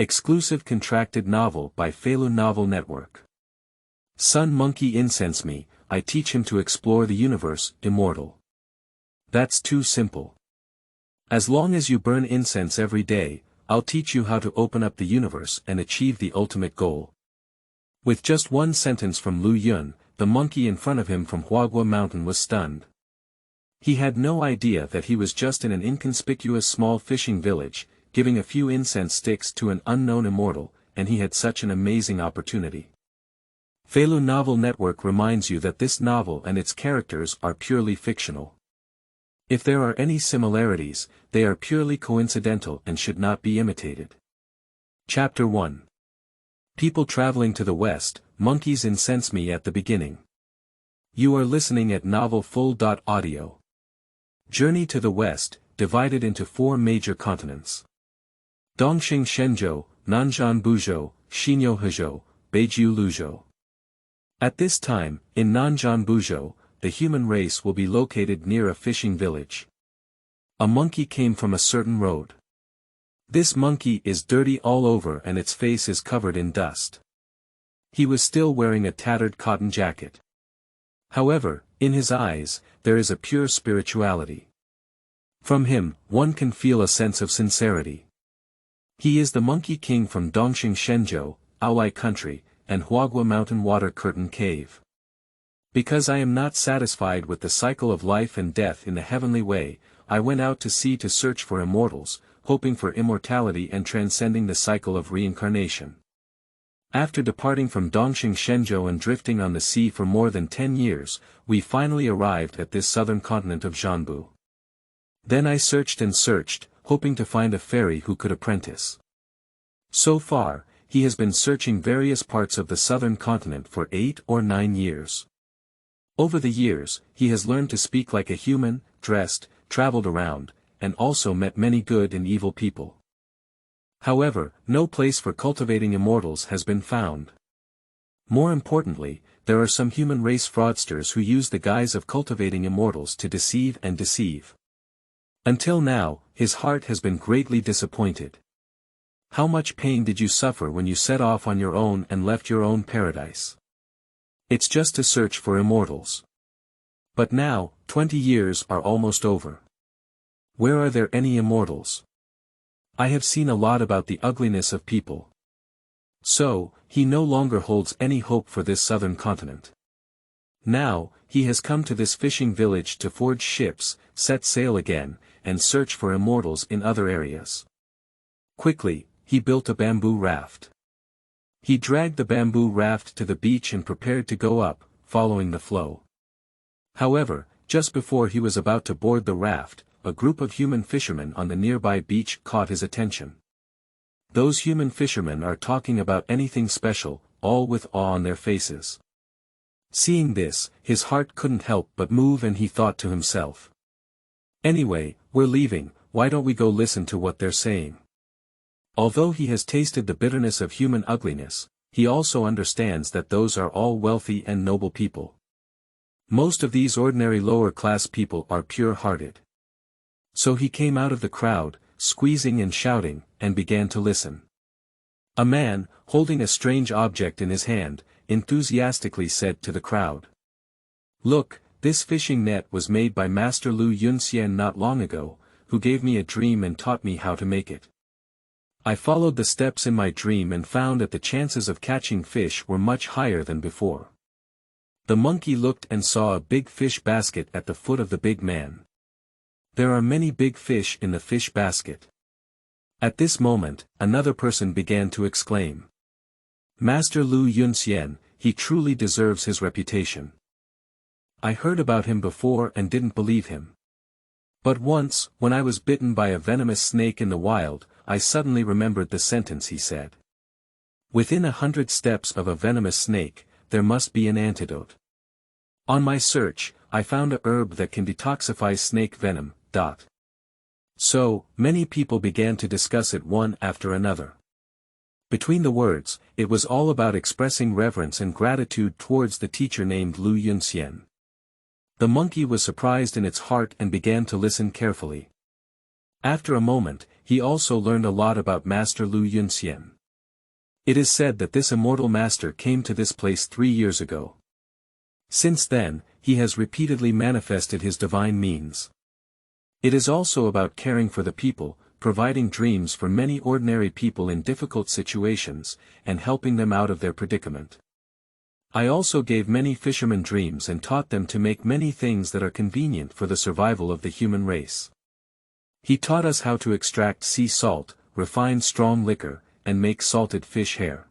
Exclusive contracted novel by Feilu Novel Network. Sun monkey incense me, I teach him to explore the universe, immortal. That's too simple. As long as you burn incense every day, I'll teach you how to open up the universe and achieve the ultimate goal. With just one sentence from Lu Yun, the monkey in front of him from Huagua Mountain was stunned. He had no idea that he was just in an inconspicuous small fishing village, giving a few incense sticks to an unknown immortal, and he had such an amazing opportunity. Feilu Novel Network reminds you that this novel and its characters are purely fictional. If there are any similarities, they are purely coincidental and should not be imitated. Chapter 1. People traveling to the west, monkeys incense me at the beginning. You are listening at Novel Full.audio. Journey to the west, divided into 4 major continents. Dongxing Shenzhou, Nanzhan Buzhou, Xinyo Hezhou, Beijiu Luzhou. At this time, in Nanzhan Buzhou, the human race will be located near a fishing village. A monkey came from a certain road. This monkey is dirty all over and its face is covered in dust. He was still wearing a tattered cotton jacket. However, in his eyes, there is a pure spirituality. From him, one can feel a sense of sincerity. He is the Monkey King from Dongxing Shenzhou, Aolai Country, and Huagua Mountain Water Curtain Cave. Because I am not satisfied with the cycle of life and death in the heavenly way, I went out to sea to search for immortals, hoping for immortality and transcending the cycle of reincarnation. After departing from Dongxing Shenzhou and drifting on the sea for more than 10 years, we finally arrived at this southern continent of Zhanbu. Then I searched and searched, hoping to find a fairy who could apprentice. So far, he has been searching various parts of the southern continent for 8 or 9 years. Over the years, he has learned to speak like a human, dressed, traveled around, and also met many good and evil people. However, no place for cultivating immortals has been found. More importantly, there are some human race fraudsters who use the guise of cultivating immortals to deceive and deceive. Until now, his heart has been greatly disappointed. How much pain did you suffer when you set off on your own and left your own paradise? It's just to search for immortals. But now, 20 years are almost over. Where are there any immortals? I have seen a lot about the ugliness of people. So, he no longer holds any hope for this southern continent. Now, he has come to this fishing village to forge ships, set sail again, and search for immortals in other areas. Quickly, he built a bamboo raft. He dragged the bamboo raft to the beach and prepared to go up, following the flow. However, just before he was about to board the raft, a group of human fishermen on the nearby beach caught his attention. Those human fishermen are talking about anything special, all with awe on their faces. Seeing this, his heart couldn't help but move and he thought to himself. Anyway, we're leaving, why don't we go listen to what they're saying? Although he has tasted the bitterness of human ugliness, he also understands that those are all wealthy and noble people. Most of these ordinary lower-class people are pure-hearted. So he came out of the crowd, squeezing and shouting, and began to listen. A man, holding a strange object in his hand, enthusiastically said to the crowd. Look, this fishing net was made by Master Lu Yunxian not long ago, who gave me a dream and taught me how to make it. I followed the steps in my dream and found that the chances of catching fish were much higher than before. The monkey looked and saw a big fish basket at the foot of the big man. There are many big fish in the fish basket. At this moment, another person began to exclaim. Master Lu Yunxian, he truly deserves his reputation. I heard about him before and didn't believe him. But once, when I was bitten by a venomous snake in the wild, I suddenly remembered the sentence he said. Within 100 steps of a venomous snake, there must be an antidote. On my search, I found a herb that can detoxify snake venom. So, many people began to discuss it one after another. Between the words, it was all about expressing reverence and gratitude towards the teacher named Lu Yunxian. The monkey was surprised in its heart and began to listen carefully. After a moment, he also learned a lot about Master Lu Yunxian. It is said that this immortal master came to this place 3 years ago. Since then, he has repeatedly manifested his divine means. It is also about caring for the people, providing dreams for many ordinary people in difficult situations, and helping them out of their predicament. I also gave many fishermen dreams and taught them to make many things that are convenient for the survival of the human race. He taught us how to extract sea salt, refine strong liquor, and make salted fish hair.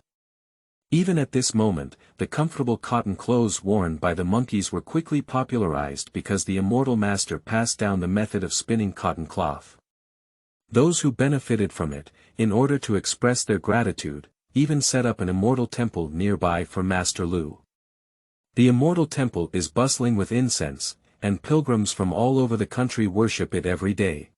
Even at this moment, the comfortable cotton clothes worn by the monkeys were quickly popularized because the immortal master passed down the method of spinning cotton cloth. Those who benefited from it, in order to express their gratitude, even set up an immortal temple nearby for Master Lu. The immortal temple is bustling with incense, and pilgrims from all over the country worship it every day.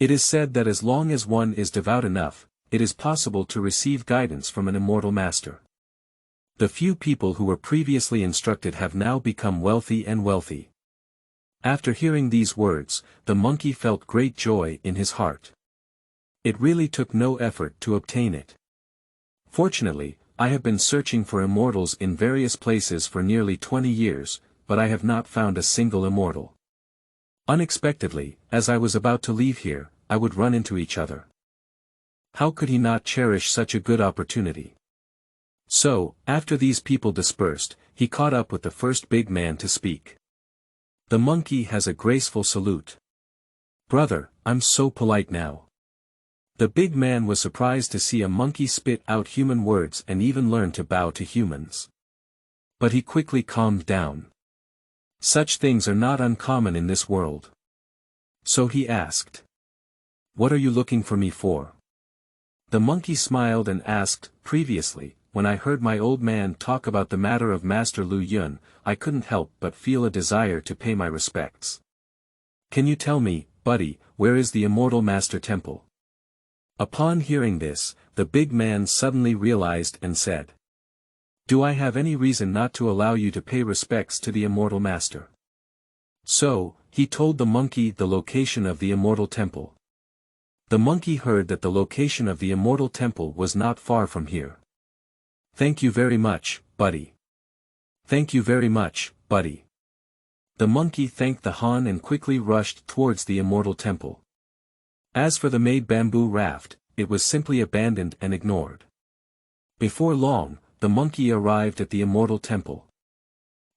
It is said that as long as one is devout enough, it is possible to receive guidance from an immortal master. The few people who were previously instructed have now become wealthy and wealthy. After hearing these words, the monkey felt great joy in his heart. It really took no effort to obtain it. Fortunately, I have been searching for immortals in various places for nearly 20 years, but I have not found a single immortal. Unexpectedly, as I was about to leave here, I would run into each other. How could he not cherish such a good opportunity? So, after these people dispersed, he caught up with the first big man to speak. The monkey has a graceful salute. "Brother, I'm so polite now." The big man was surprised to see a monkey spit out human words and even learn to bow to humans. But he quickly calmed down. Such things are not uncommon in this world. So he asked, "What are you looking for me for?" The monkey smiled and asked, "Previously, when I heard my old man talk about the matter of Master Lu Yun, I couldn't help but feel a desire to pay my respects. Can you tell me, buddy, where is the Immortal Master Temple?" Upon hearing this, the big man suddenly realized and said, "Do I have any reason not to allow you to pay respects to the Immortal Master?" So, he told the monkey the location of the Immortal Temple. The monkey heard that the location of the Immortal Temple was not far from here. "Thank you very much, buddy. Thank you very much, buddy." The monkey thanked the Han and quickly rushed towards the Immortal Temple. As for the made bamboo raft, it was simply abandoned and ignored. Before long, the monkey arrived at the Immortal Temple.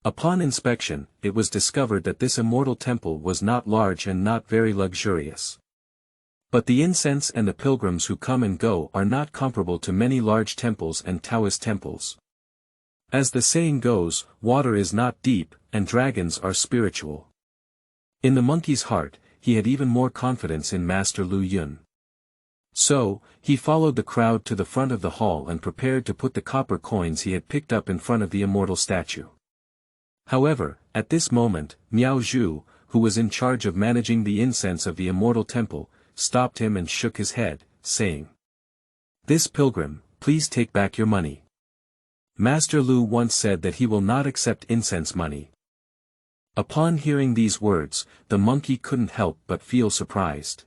Upon inspection, it was discovered that this Immortal Temple was not large and not very luxurious. But the incense and the pilgrims who come and go are not comparable to many large temples and Taoist temples. As the saying goes, water is not deep, and dragons are spiritual. In the monkey's heart, he had even more confidence in Master Lu Yun. So, he followed the crowd to the front of the hall and prepared to put the copper coins he had picked up in front of the immortal statue. However, at this moment, Miao Zhu, who was in charge of managing the incense of the Immortal Temple, stopped him and shook his head, saying, "This pilgrim, please take back your money. Master Lu once said that he will not accept incense money." Upon hearing these words, the monkey couldn't help but feel surprised.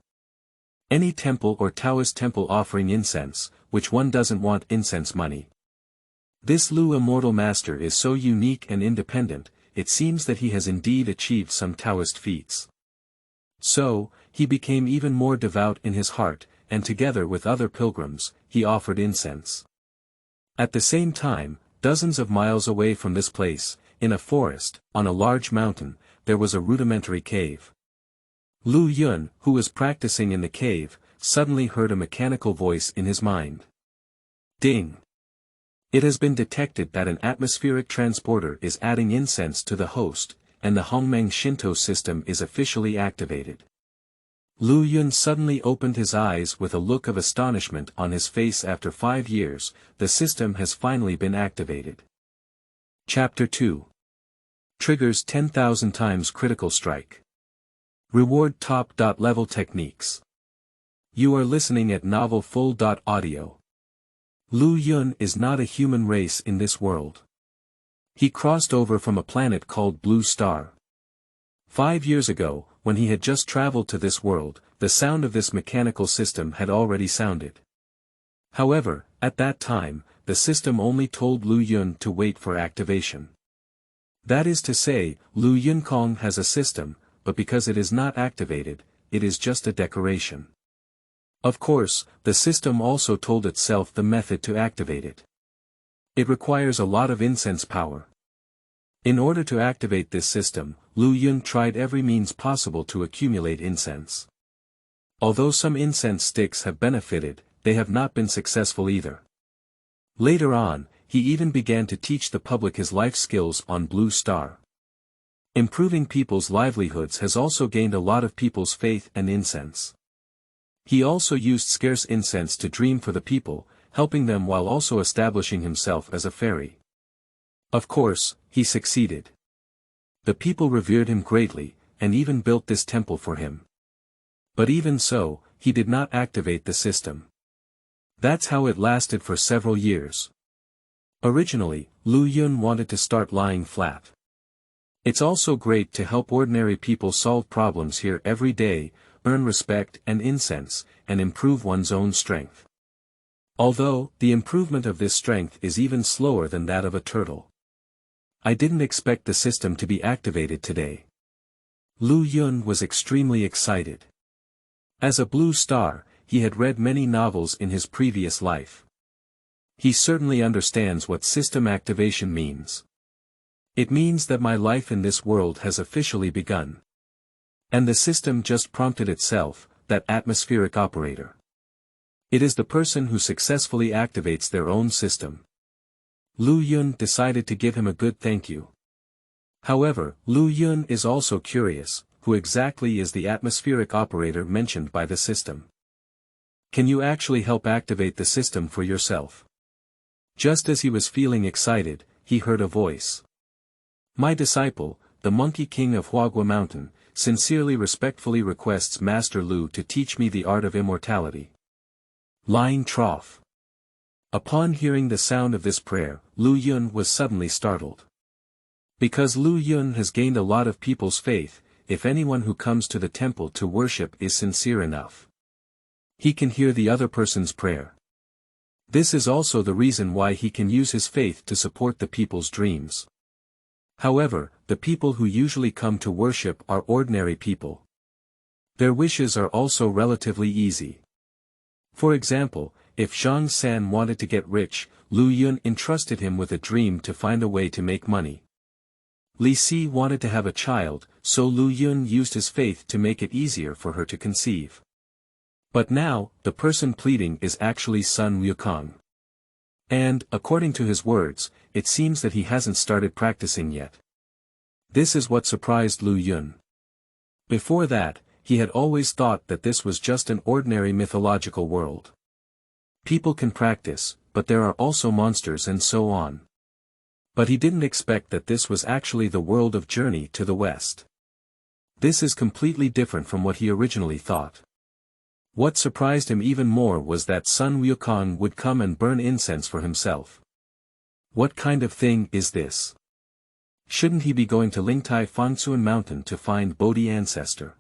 Any temple or Taoist temple offering incense, which one doesn't want incense money? This Lu Immortal Master is so unique and independent, it seems that he has indeed achieved some Taoist feats. So, he became even more devout in his heart, and together with other pilgrims, he offered incense. At the same time, dozens of miles away from this place, in a forest, on a large mountain, there was a rudimentary cave. Lu Yun, who was practicing in the cave, suddenly heard a mechanical voice in his mind. Ding! It has been detected that an atmospheric transporter is adding incense to the host, and the Hongmeng Shinto system is officially activated. Lu Yun suddenly opened his eyes with a look of astonishment on his face. After 5 years, the system has finally been activated. Chapter 2. Triggers 10,000 times critical strike. Reward top.level techniques. You are listening at Novel Full.audio. Lu Yun is not a human race in this world. He crossed over from a planet called Blue Star. 5 years ago, when he had just traveled to this world, the sound of this mechanical system had already sounded. However, at that time, the system only told Lu Yun to wait for activation. That is to say, Lu Yunkong has a system, but because it is not activated, it is just a decoration. Of course, the system also told itself the method to activate it. It requires a lot of incense power. In order to activate this system, Lu Yun tried every means possible to accumulate incense. Although some incense sticks have benefited, they have not been successful either. Later on, he even began to teach the public his life skills on Blue Star. Improving people's livelihoods has also gained a lot of people's faith and incense. He also used scarce incense to dream for the people, helping them while also establishing himself as a fairy. Of course, he succeeded. The people revered him greatly, and even built this temple for him. But even so, he did not activate the system. That's how it lasted for several years. Originally, Lu Yun wanted to start lying flat. It's also great to help ordinary people solve problems here every day, earn respect and incense, and improve one's own strength. Although, the improvement of this strength is even slower than that of a turtle. I didn't expect the system to be activated today. Lu Yun was extremely excited. As a blue star, he had read many novels in his previous life. He certainly understands what system activation means. It means that my life in this world has officially begun. And the system just prompted itself, that atmospheric operator. It is the person who successfully activates their own system. Lu Yun decided to give him a good thank you. However, Lu Yun is also curious, who exactly is the atmospheric operator mentioned by the system? Can you actually help activate the system for yourself? Just as he was feeling excited, he heard a voice. My disciple, the Monkey King of Huagua Mountain, sincerely respectfully requests Master Lu to teach me the art of immortality. Lying trough. Upon hearing the sound of this prayer, Lu Yun was suddenly startled. Because Lu Yun has gained a lot of people's faith, if anyone who comes to the temple to worship is sincere enough, he can hear the other person's prayer. This is also the reason why he can use his faith to support the people's dreams. However, the people who usually come to worship are ordinary people. Their wishes are also relatively easy. For example, if Zhang San wanted to get rich, Lu Yun entrusted him with a dream to find a way to make money. Li Si wanted to have a child, so Lu Yun used his faith to make it easier for her to conceive. But now, the person pleading is actually Sun Wukong. And, according to his words, it seems that he hasn't started practicing yet. This is what surprised Lu Yun. Before that, he had always thought that this was just an ordinary mythological world. People can practice, but there are also monsters and so on. But he didn't expect that this was actually the world of Journey to the West. This is completely different from what he originally thought. What surprised him even more was that Sun Wukong would come and burn incense for himself. What kind of thing is this? Shouldn't he be going to Lingtai Fangsuan Mountain to find Bodhi ancestor?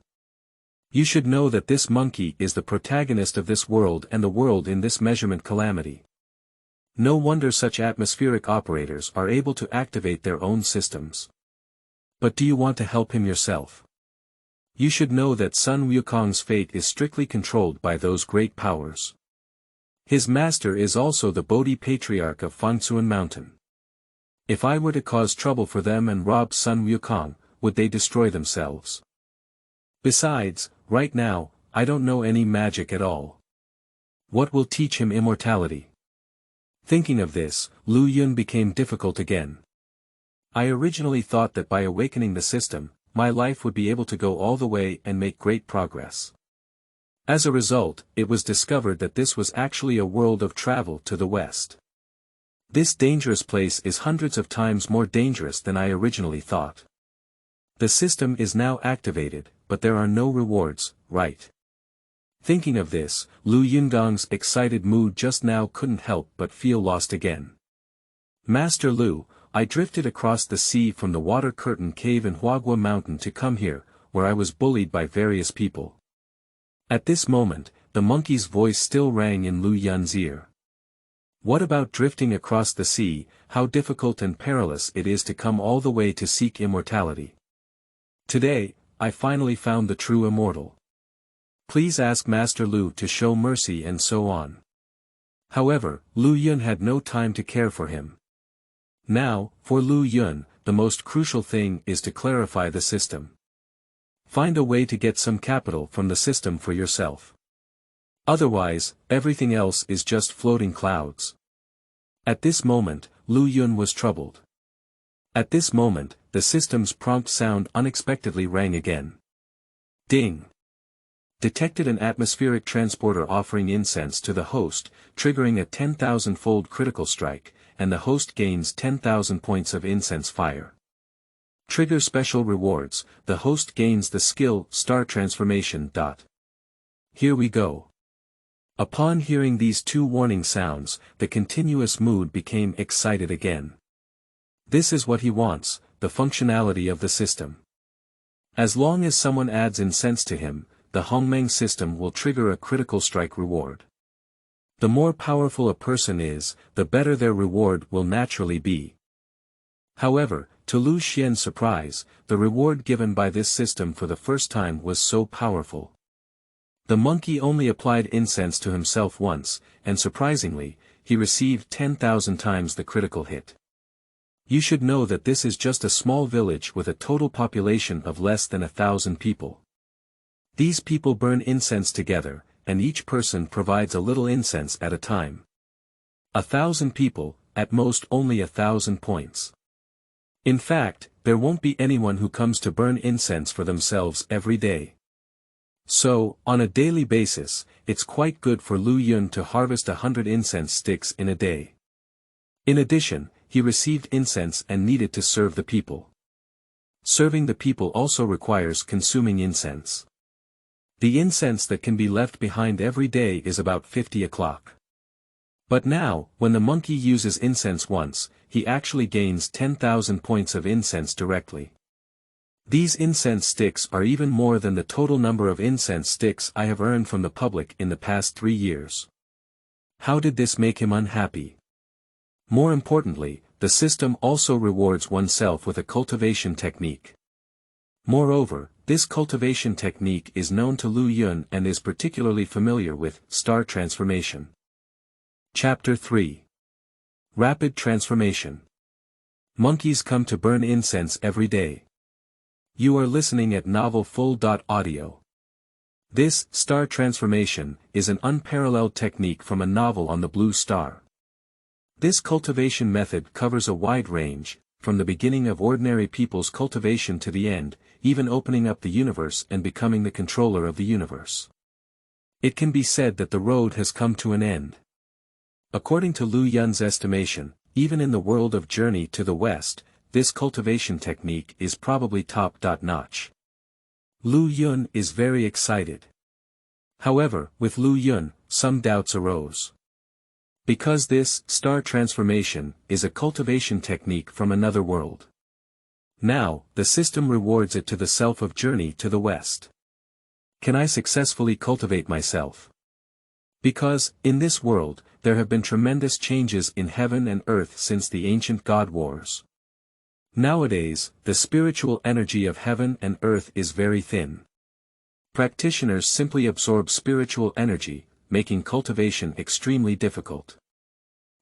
You should know that this monkey is the protagonist of this world and the world in this measurement calamity. No wonder such atmospheric operators are able to activate their own systems. But do you want to help him yourself? You should know that Sun Wukong's fate is strictly controlled by those great powers. His master is also the Bodhi Patriarch of Fangsuan Mountain. If I were to cause trouble for them and rob Sun Wukong, would they destroy themselves? Besides, right now, I don't know any magic at all. What will teach him immortality? Thinking of this, Lu Yun became difficult again. I originally thought that by awakening the system, my life would be able to go all the way and make great progress. As a result, it was discovered that this was actually a world of travel to the west. This dangerous place is hundreds of times more dangerous than I originally thought. The system is now activated, but there are no rewards, right? Thinking of this, Lu Yundong's excited mood just now couldn't help but feel lost again. Master Lu, I drifted across the sea from the water curtain cave in Huagua Mountain to come here, where I was bullied by various people. At this moment, the monkey's voice still rang in Lu Yun's ear. What about drifting across the sea? How difficult and perilous it is to come all the way to seek immortality. Today, I finally found the true immortal. Please ask Master Lu to show mercy and so on. However, Lu Yun had no time to care for him. Now, for Lu Yun, the most crucial thing is to clarify the system. Find a way to get some capital from the system for yourself. Otherwise, everything else is just floating clouds. At this moment, Lu Yun was troubled. At this moment, the system's prompt sound unexpectedly rang again. Ding! Detected an atmospheric transporter offering incense to the host, triggering a 10,000-fold critical strike, and the host gains 10,000 points of incense fire. Trigger special rewards, the host gains the skill Star Transformation. Here we go. Upon hearing these two warning sounds, the continuous mood became excited again. This is what he wants, the functionality of the system. As long as someone adds incense to him, the Hongmeng system will trigger a critical strike reward. The more powerful a person is, the better their reward will naturally be. However, to Lu Xian's surprise, the reward given by this system for the first time was so powerful. The monkey only applied incense to himself once, and surprisingly, he received 10,000 times the critical hit. You should know that this is just a small village with a total population of less than 1,000 people. These people burn incense together, and each person provides a little incense at a time. 1,000 people, at most only 1,000 points. In fact, there won't be anyone who comes to burn incense for themselves every day. So, on a daily basis, it's quite good for Lu Yun to harvest 100 incense sticks in a day. In addition, he received incense and needed to serve the people. Serving the people also requires consuming incense. The incense that can be left behind every day is about 50 o'clock. But now, when the monkey uses incense once, he actually gains 10,000 points of incense directly. These incense sticks are even more than the total number of incense sticks I have earned from the public in the past 3 years. How did this make him unhappy? More importantly, the system also rewards oneself with a cultivation technique. Moreover, this cultivation technique is known to Lu Yun and is particularly familiar with Star Transformation. Chapter 3. Rapid Transformation. Monkeys come to burn incense every day. You are listening at Novel Full.audio. This, Star Transformation, is an unparalleled technique from a novel on the Blue Star. This cultivation method covers a wide range, from the beginning of ordinary people's cultivation to the end, even opening up the universe and becoming the controller of the universe. It can be said that the road has come to an end. According to Lu Yun's estimation, even in the world of Journey to the West, this cultivation technique is probably top-notch. Lu Yun is very excited. However, with Lu Yun, some doubts arose. Because this Star Transformation is a cultivation technique from another world. Now, the system rewards it to the self of Journey to the West. Can I successfully cultivate myself? Because, in this world, there have been tremendous changes in heaven and earth since the ancient God Wars. Nowadays, the spiritual energy of heaven and earth is very thin. Practitioners simply absorb spiritual energy, making cultivation extremely difficult.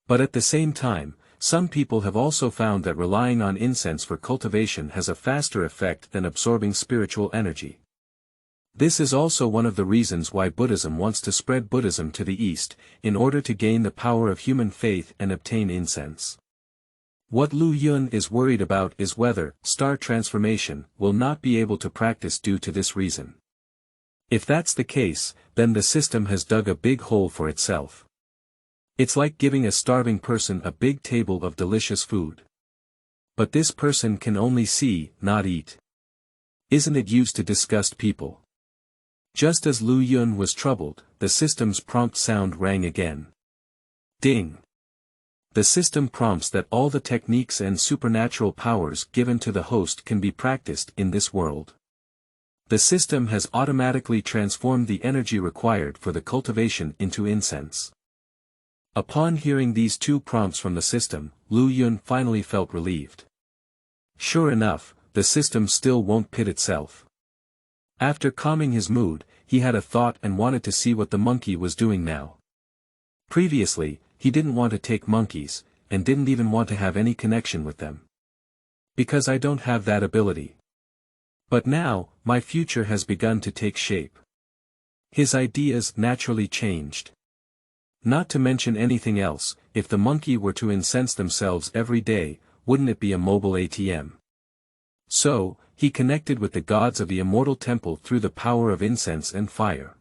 But at the same time, some people have also found that relying on incense for cultivation has a faster effect than absorbing spiritual energy. This is also one of the reasons why Buddhism wants to spread Buddhism to the East, in order to gain the power of human faith and obtain incense. What Lu Yun is worried about is whether Star Transformation will not be able to practice due to this reason. If that's the case, then the system has dug a big hole for itself. It's like giving a starving person a big table of delicious food. But this person can only see, not eat. Isn't it used to disgust people? Just as Lu Yun was troubled, the system's prompt sound rang again. Ding! The system prompts that all the techniques and supernatural powers given to the host can be practiced in this world. The system has automatically transformed the energy required for the cultivation into incense. Upon hearing these two prompts from the system, Lu Yun finally felt relieved. Sure enough, the system still won't pit itself. After calming his mood, he had a thought and wanted to see what the monkey was doing now. Previously, he didn't want to take monkeys, and didn't even want to have any connection with them. Because I don't have that ability. But now, my future has begun to take shape. His ideas naturally changed. Not to mention anything else, if the monkey were to incense themselves every day, wouldn't it be a mobile ATM? So, he connected with the gods of the Immortal Temple through the power of incense and fire.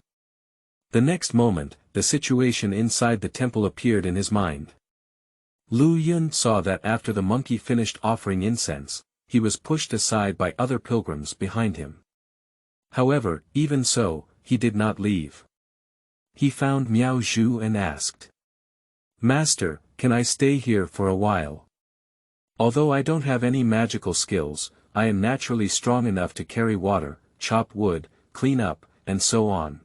The next moment, the situation inside the temple appeared in his mind. Lu Yun saw that after the monkey finished offering incense, he was pushed aside by other pilgrims behind him. However, even so, he did not leave. He found Miao Zhu and asked, "Master, can I stay here for a while? Although I don't have any magical skills, I am naturally strong enough to carry water, chop wood, clean up, and so on."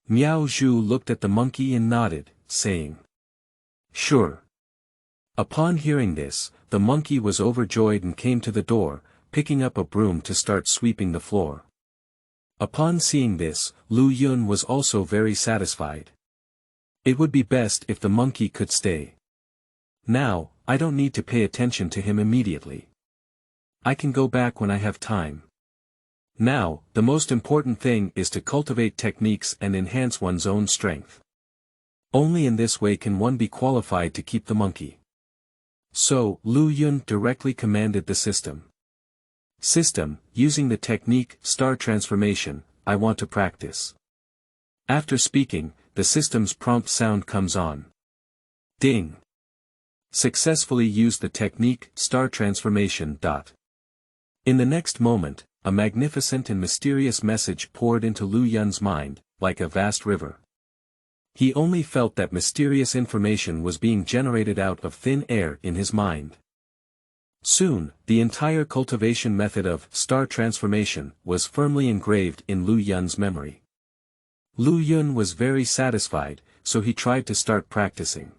Miao Zhu looked at the monkey and nodded, saying, "Sure." Upon hearing this, the monkey was overjoyed and came to the door, picking up a broom to start sweeping the floor. Upon seeing this, Lu Yun was also very satisfied. It would be best if the monkey could stay. Now, I don't need to pay attention to him immediately. I can go back when I have time. Now, the most important thing is to cultivate techniques and enhance one's own strength. Only in this way can one be qualified to keep the monkey. So, Lu Yun directly commanded the system. "System, using the technique, star transformation, I want to practice." After speaking, the system's prompt sound comes on. Ding. Successfully used the technique, star transformation. In the next moment, a magnificent and mysterious message poured into Lu Yun's mind, like a vast river. He only felt that mysterious information was being generated out of thin air in his mind. Soon, the entire cultivation method of star transformation was firmly engraved in Lu Yun's memory. Lu Yun was very satisfied, so he tried to start practicing.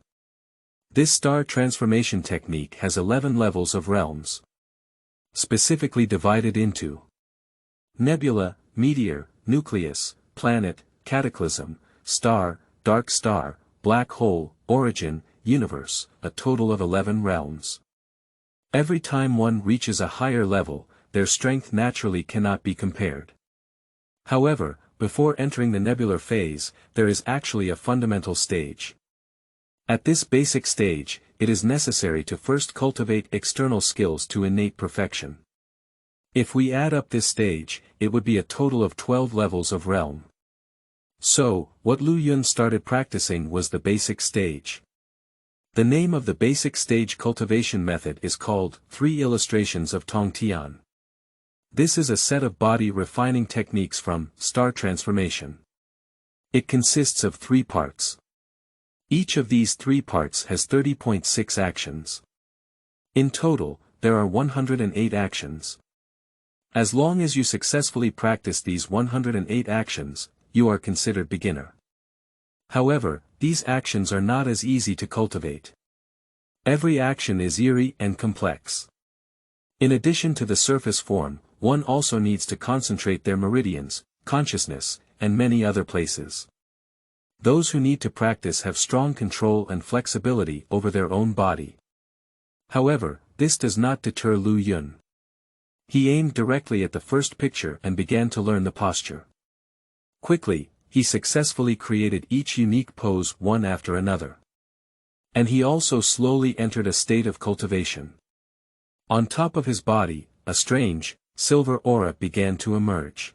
This star transformation technique has 11 levels of realms. Specifically divided into nebula, meteor, nucleus, planet, cataclysm, star, dark star, black hole, origin, universe, a total of 11 realms. Every time one reaches a higher level, their strength naturally cannot be compared. However, before entering the nebular phase, there is actually a fundamental stage. At this basic stage, it is necessary to first cultivate external skills to innate perfection. If we add up this stage, it would be a total of 12 levels of realm. So, what Lu Yun started practicing was the basic stage. The name of the basic stage cultivation method is called 3 Illustrations of Tongtian. This is a set of body refining techniques from star transformation. It consists of 3 parts. Each of these 3 parts has 30.6 actions. In total, there are 108 actions. As long as you successfully practice these 108 actions, you are considered beginner. However, these actions are not as easy to cultivate. Every action is eerie and complex. In addition to the surface form, one also needs to concentrate their meridians, consciousness, and many other places. Those who need to practice have strong control and flexibility over their own body. However, this does not deter Lu Yun. He aimed directly at the first picture and began to learn the posture. Quickly, he successfully created each unique pose one after another. And he also slowly entered a state of cultivation. On top of his body, a strange, silver aura began to emerge.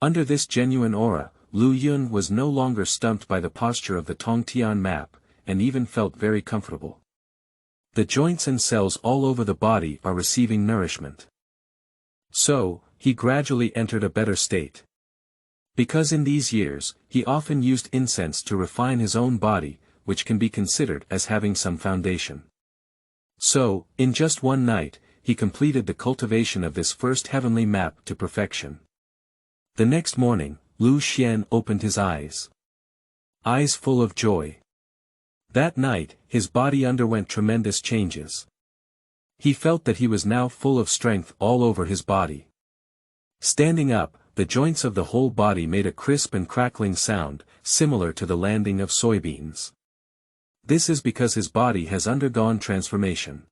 Under this genuine aura, Lu Yun was no longer stumped by the posture of the Tongtian map, and even felt very comfortable. The joints and cells all over the body are receiving nourishment. So, he gradually entered a better state. Because in these years, he often used incense to refine his own body, which can be considered as having some foundation. So, in just one night, he completed the cultivation of this first heavenly map to perfection. The next morning, Lu Xian opened his eyes. Eyes full of joy. That night, his body underwent tremendous changes. He felt that he was now full of strength all over his body. Standing up, the joints of the whole body made a crisp and crackling sound, similar to the landing of soybeans. This is because his body has undergone transformation.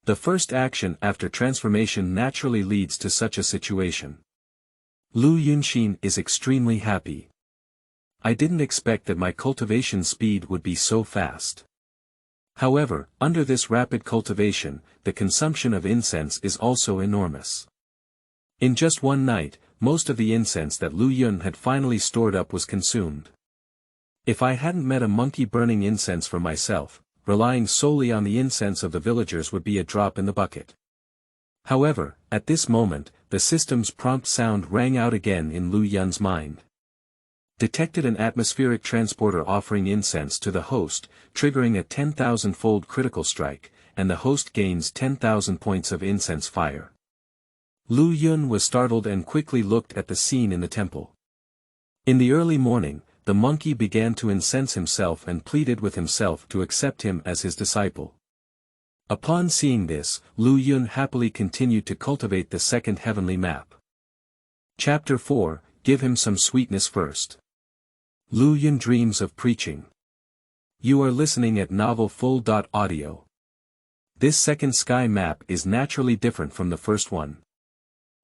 The first action after transformation naturally leads to such a situation. Lu Yunxin is extremely happy. I didn't expect that my cultivation speed would be so fast. However, under this rapid cultivation, the consumption of incense is also enormous. In just one night, most of the incense that Lu Yun had finally stored up was consumed. If I hadn't met a monkey burning incense for myself, relying solely on the incense of the villagers would be a drop in the bucket. However, at this moment, the system's prompt sound rang out again in Lu Yun's mind. Detected an atmospheric transporter offering incense to the host, triggering a 10,000-fold critical strike, and the host gains 10,000 points of incense fire. Lu Yun was startled and quickly looked at the scene in the temple. In the early morning, the monkey began to incense himself and pleaded with himself to accept him as his disciple. Upon seeing this, Lu Yun happily continued to cultivate the second heavenly map. Chapter 4, Give him some sweetness first. Lu Yun dreams of preaching. You are listening at novelfull.audio. This second sky map is naturally different from the first one.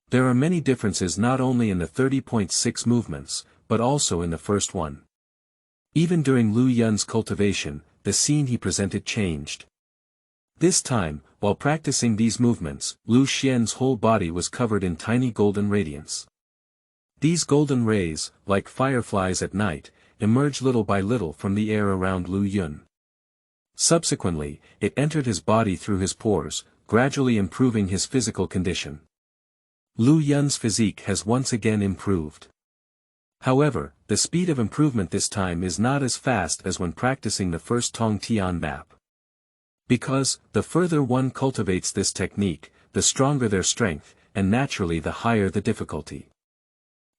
There are many differences not only in the 30.6 movements, but also in the first one. Even during Lu Yun's cultivation, the scene he presented changed. This time, while practicing these movements, Lu Xian's whole body was covered in tiny golden radiance. These golden rays, like fireflies at night, emerge little by little from the air around Lu Yun. Subsequently, it entered his body through his pores, gradually improving his physical condition. Lu Yun's physique has once again improved. However, the speed of improvement this time is not as fast as when practicing the first Tong Tian map. Because, the further one cultivates this technique, the stronger their strength, and naturally the higher the difficulty.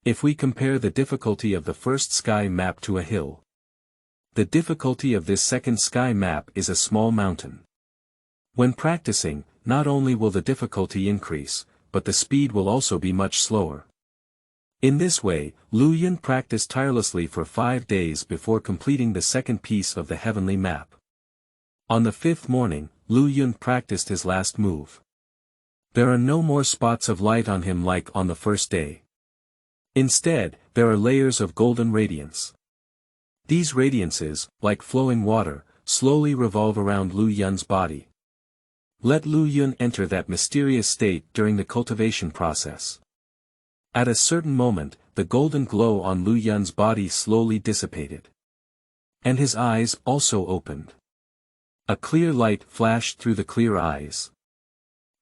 If we compare the difficulty of the first sky map to a hill, the difficulty of this second sky map is a small mountain. When practicing, not only will the difficulty increase, but the speed will also be much slower. In this way, Lu Yun practiced tirelessly for 5 days before completing the second piece of the heavenly map. On the 5th morning, Lu Yun practiced his last move. There are no more spots of light on him like on the first day. Instead, there are layers of golden radiance. These radiances, like flowing water, slowly revolve around Lu Yun's body. Let Lu Yun enter that mysterious state during the cultivation process. At a certain moment, the golden glow on Lu Yun's body slowly dissipated. And his eyes also opened. A clear light flashed through the clear eyes.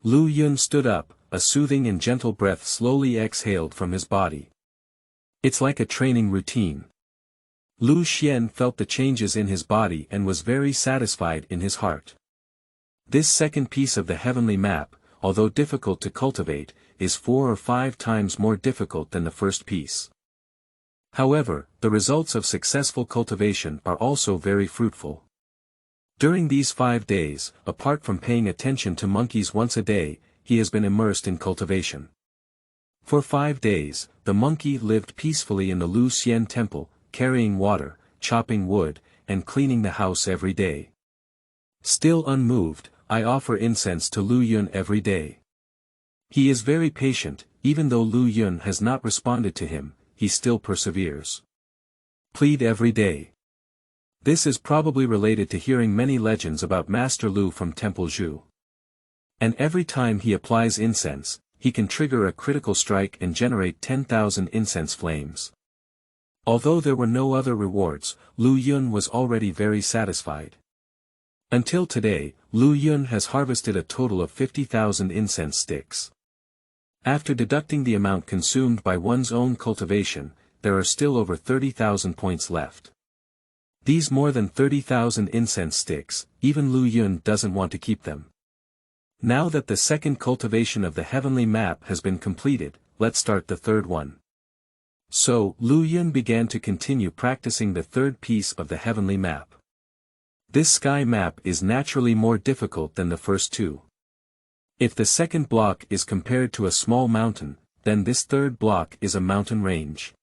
Lu Yun stood up, a soothing and gentle breath slowly exhaled from his body. It's like a training routine. Lu Xian felt the changes in his body and was very satisfied in his heart. This second piece of the heavenly map, although difficult to cultivate, is 4 or 5 times more difficult than the first piece. However, the results of successful cultivation are also very fruitful. During these 5 days, apart from paying attention to monkeys once a day, he has been immersed in cultivation. For 5 days, the monkey lived peacefully in the Lu Xian temple, carrying water, chopping wood, and cleaning the house every day. Still unmoved, I offer incense to Lu Yun every day. He is very patient, even though Lu Yun has not responded to him, he still perseveres. Plead every day. This is probably related to hearing many legends about Master Lu from Temple Zhu. And every time he applies incense, he can trigger a critical strike and generate 10,000 incense flames. Although there were no other rewards, Lu Yun was already very satisfied. Until today, Lu Yun has harvested a total of 50,000 incense sticks. After deducting the amount consumed by one's own cultivation, there are still over 30,000 points left. These more than 30,000 incense sticks, even Lu Yun doesn't want to keep them. Now that the second cultivation of the heavenly map has been completed, let's start the third one. So, Lu Yun began to continue practicing the third piece of the heavenly map. This sky map is naturally more difficult than the first two. If the second block is compared to a small mountain, then this third block is a mountain range.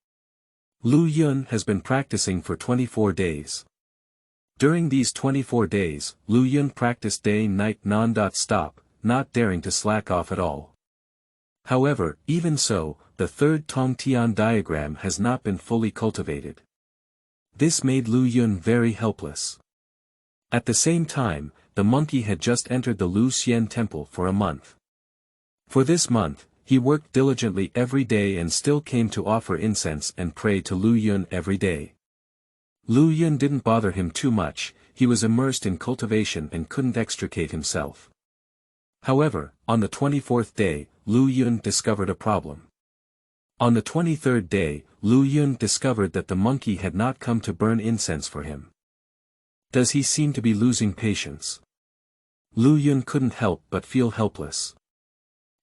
Lu Yun has been practicing for 24 days. During these 24 days, Lu Yun practiced day and night non-stop, not daring to slack off at all. However, even so, the third Tongtian diagram has not been fully cultivated. This made Lu Yun very helpless. At the same time, the monkey had just entered the Lu Xian temple for a month. For this month, he worked diligently every day and still came to offer incense and pray to Lu Yun every day. Lu Yun didn't bother him too much, he was immersed in cultivation and couldn't extricate himself. However, on the 24th day, Lu Yun discovered a problem. On the 23rd day, Lu Yun discovered that the monkey had not come to burn incense for him. Does he seem to be losing patience? Lu Yun couldn't help but feel helpless.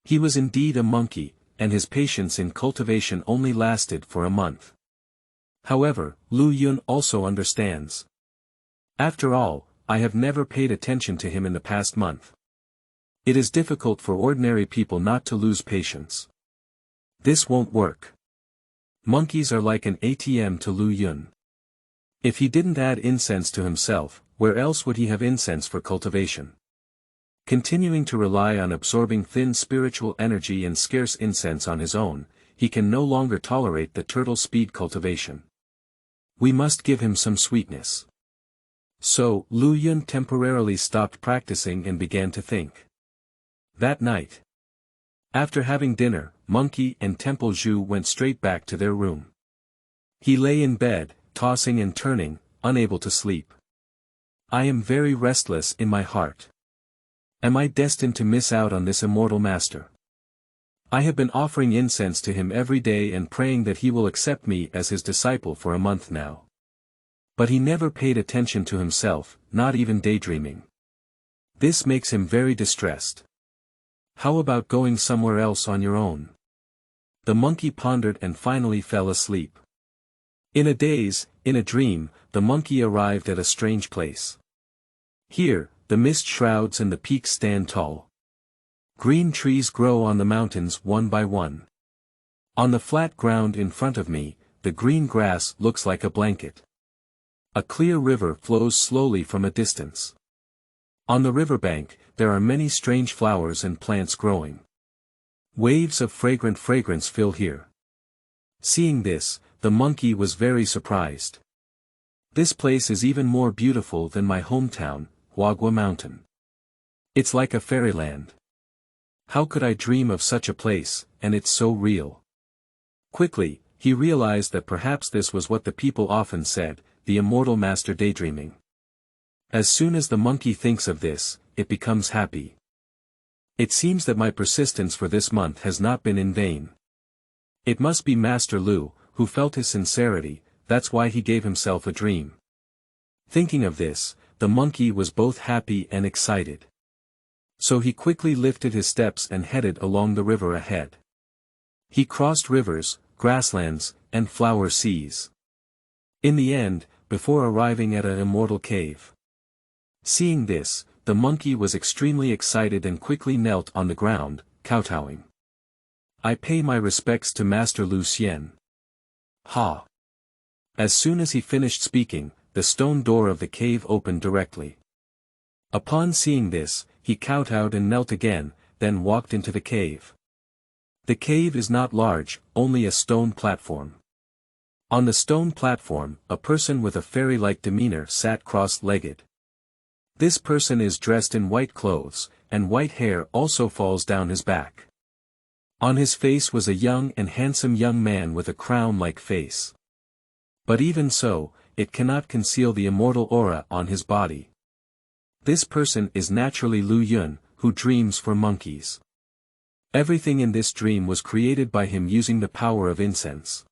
He was indeed a monkey, and his patience in cultivation only lasted for a month. However, Lu Yun also understands. After all, I have never paid attention to him in the past month. It is difficult for ordinary people not to lose patience. This won't work. Monkeys are like an ATM to Lu Yun. If he didn't add incense to himself, where else would he have incense for cultivation? Continuing to rely on absorbing thin spiritual energy and scarce incense on his own, he can no longer tolerate the turtle speed cultivation. We must give him some sweetness. So, Lu Yun temporarily stopped practicing and began to think. That night, after having dinner, Monkey and Temple Zhu went straight back to their room. He lay in bed, tossing and turning, unable to sleep. I am very restless in my heart. Am I destined to miss out on this immortal master? I have been offering incense to him every day and praying that he will accept me as his disciple for a month now. But he never paid attention to himself, not even daydreaming. This makes him very distressed. How about going somewhere else on your own? The monkey pondered and finally fell asleep. In a daze, in a dream, the monkey arrived at a strange place. Here, the mist shrouds and the peaks stand tall. Green trees grow on the mountains one by one. On the flat ground in front of me, the green grass looks like a blanket. A clear river flows slowly from a distance. On the riverbank, there are many strange flowers and plants growing. Waves of fragrant fragrance fill here. Seeing this, the monkey was very surprised. This place is even more beautiful than my hometown, Huagua Mountain. It's like a fairyland. How could I dream of such a place, and it's so real? Quickly, he realized that perhaps this was what the people often said, the immortal master daydreaming. As soon as the monkey thinks of this, it becomes happy. It seems that my persistence for this month has not been in vain. It must be Master Lu, who felt his sincerity, that's why he gave himself a dream. Thinking of this, the monkey was both happy and excited. So he quickly lifted his steps and headed along the river ahead. He crossed rivers, grasslands, and flower seas. In the end, before arriving at an immortal cave. Seeing this, the monkey was extremely excited and quickly knelt on the ground, kowtowing. I pay my respects to Master Lu Xian. Ha! As soon as he finished speaking, the stone door of the cave opened directly. Upon seeing this, he kowtowed and knelt again, then walked into the cave. The cave is not large, only a stone platform. On the stone platform, a person with a fairy-like demeanor sat cross-legged. This person is dressed in white clothes, and white hair also falls down his back. On his face was a young and handsome young man with a crown-like face. But even so, it cannot conceal the immortal aura on his body. This person is naturally Lu Yun, who dreams for monkeys. Everything in this dream was created by him using the power of incense.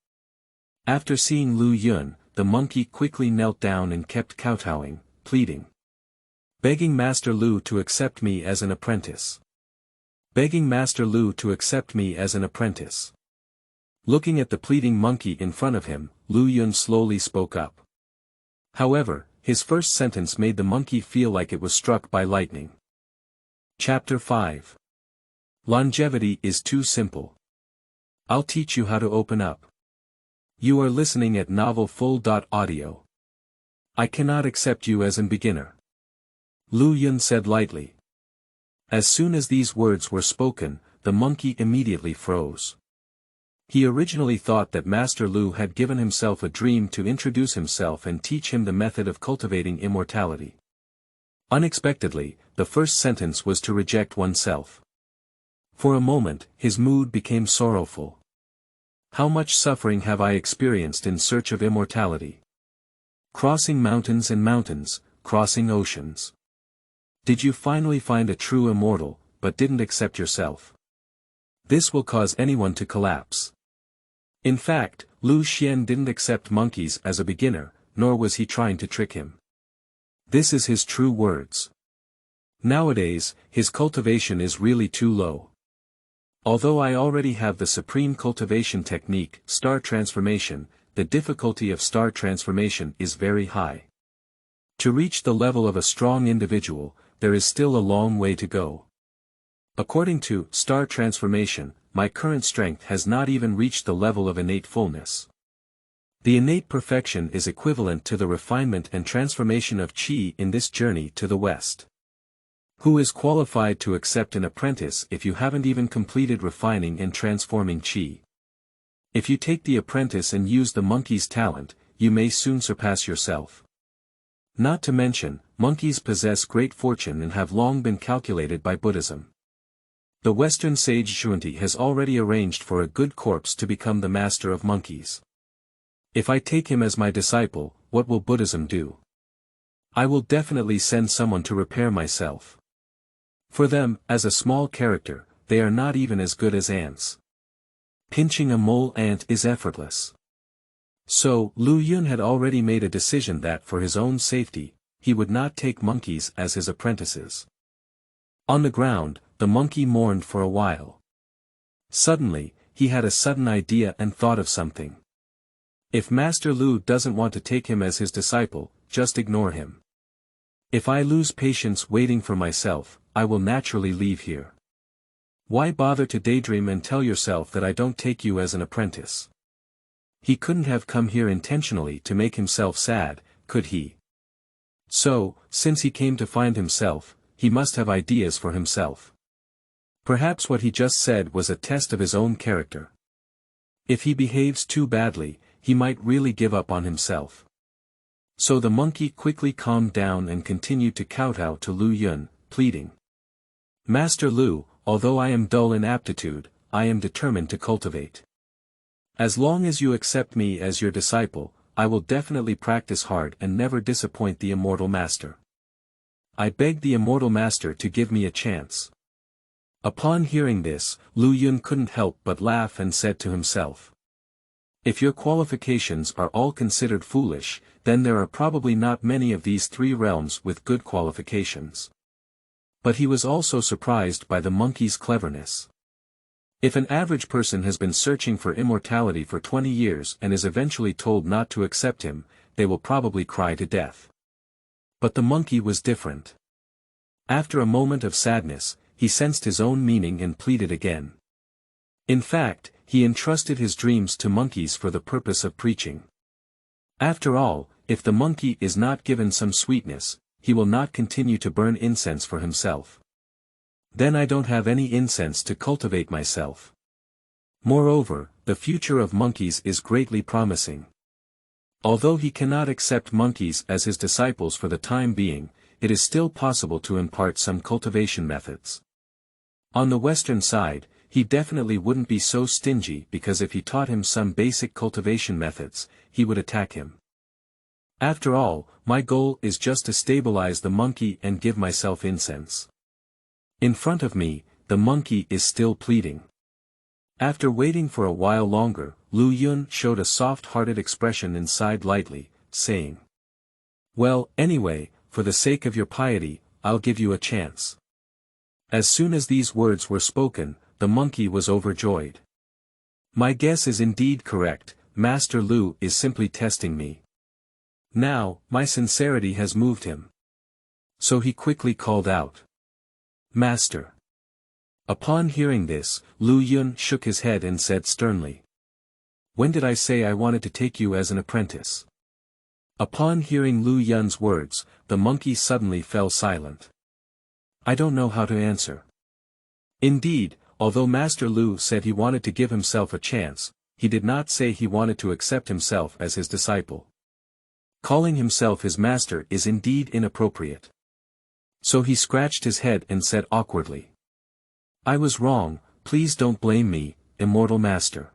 After seeing Lu Yun, the monkey quickly knelt down and kept kowtowing, pleading. Begging Master Lu to accept me as an apprentice. Begging Master Lu to accept me as an apprentice. Looking at the pleading monkey in front of him, Lu Yun slowly spoke up. However, his first sentence made the monkey feel like it was struck by lightning. Chapter 5. Longevity is too simple. I'll teach you how to open up. You are listening at novelfull.audio. I cannot accept you as a beginner. Lu Yun said lightly. As soon as these words were spoken, the monkey immediately froze. He originally thought that Master Lu had given himself a dream to introduce himself and teach him the method of cultivating immortality. Unexpectedly, the first sentence was to reject oneself. For a moment, his mood became sorrowful. How much suffering have I experienced in search of immortality? Crossing mountains and mountains, crossing oceans. Did you finally find a true immortal, but didn't accept yourself? This will cause anyone to collapse. In fact, Lu Xian didn't accept monkeys as a beginner, nor was he trying to trick him. This is his true words. Nowadays, his cultivation is really too low. Although I already have the supreme cultivation technique, star transformation, the difficulty of star transformation is very high. To reach the level of a strong individual, there is still a long way to go. According to star transformation, my current strength has not even reached the level of innate fullness. The innate perfection is equivalent to the refinement and transformation of qi in this journey to the West. Who is qualified to accept an apprentice if you haven't even completed refining and transforming qi? If you take the apprentice and use the monkey's talent, you may soon surpass yourself. Not to mention, monkeys possess great fortune and have long been calculated by Buddhism. The Western sage Xunti has already arranged for a good corpse to become the master of monkeys. If I take him as my disciple, what will Buddhism do? I will definitely send someone to repair myself. For them, as a small character, they are not even as good as ants. Pinching a mole ant is effortless. So, Lu Yun had already made a decision that for his own safety, he would not take monkeys as his apprentices. On the ground, the monkey mourned for a while. Suddenly, he had a sudden idea and thought of something. If Master Lu doesn't want to take him as his disciple, just ignore him. If I lose patience waiting for myself, I will naturally leave here. Why bother to daydream and tell yourself that I don't take you as an apprentice? He couldn't have come here intentionally to make himself sad, could he? So, since he came to find himself, he must have ideas for himself. Perhaps what he just said was a test of his own character. If he behaves too badly, he might really give up on himself. So the monkey quickly calmed down and continued to kowtow to Lu Yun, pleading. Master Lu, although I am dull in aptitude, I am determined to cultivate. As long as you accept me as your disciple, I will definitely practice hard and never disappoint the Immortal Master. I beg the Immortal Master to give me a chance. Upon hearing this, Lu Yun couldn't help but laugh and said to himself. If your qualifications are all considered foolish, then there are probably not many of these three realms with good qualifications. But he was also surprised by the monkey's cleverness. If an average person has been searching for immortality for 20 years and is eventually told not to accept him, they will probably cry to death. But the monkey was different. After a moment of sadness, he sensed his own meaning and pleaded again. In fact, he entrusted his dreams to monkeys for the purpose of preaching. After all, if the monkey is not given some sweetness, he will not continue to burn incense for himself. Then I don't have any incense to cultivate myself. Moreover, the future of monkeys is greatly promising. Although he cannot accept monkeys as his disciples for the time being, it is still possible to impart some cultivation methods. On the Western side, he definitely wouldn't be so stingy because if he taught him some basic cultivation methods, he would attack him. After all, my goal is just to stabilize the monkey and give myself incense. In front of me, the monkey is still pleading. After waiting for a while longer, Lu Yun showed a soft-hearted expression and sighed lightly, saying, Well, anyway, for the sake of your piety, I'll give you a chance. As soon as these words were spoken, the monkey was overjoyed. My guess is indeed correct, Master Lu is simply testing me. Now, my sincerity has moved him. So he quickly called out. Master. Upon hearing this, Lu Yun shook his head and said sternly. When did I say I wanted to take you as an apprentice? Upon hearing Lu Yun's words, the monkey suddenly fell silent. I don't know how to answer. Indeed, although Master Lu said he wanted to give himself a chance, he did not say he wanted to accept himself as his disciple. Calling himself his master is indeed inappropriate. So he scratched his head and said awkwardly. I was wrong, please don't blame me, Immortal Master.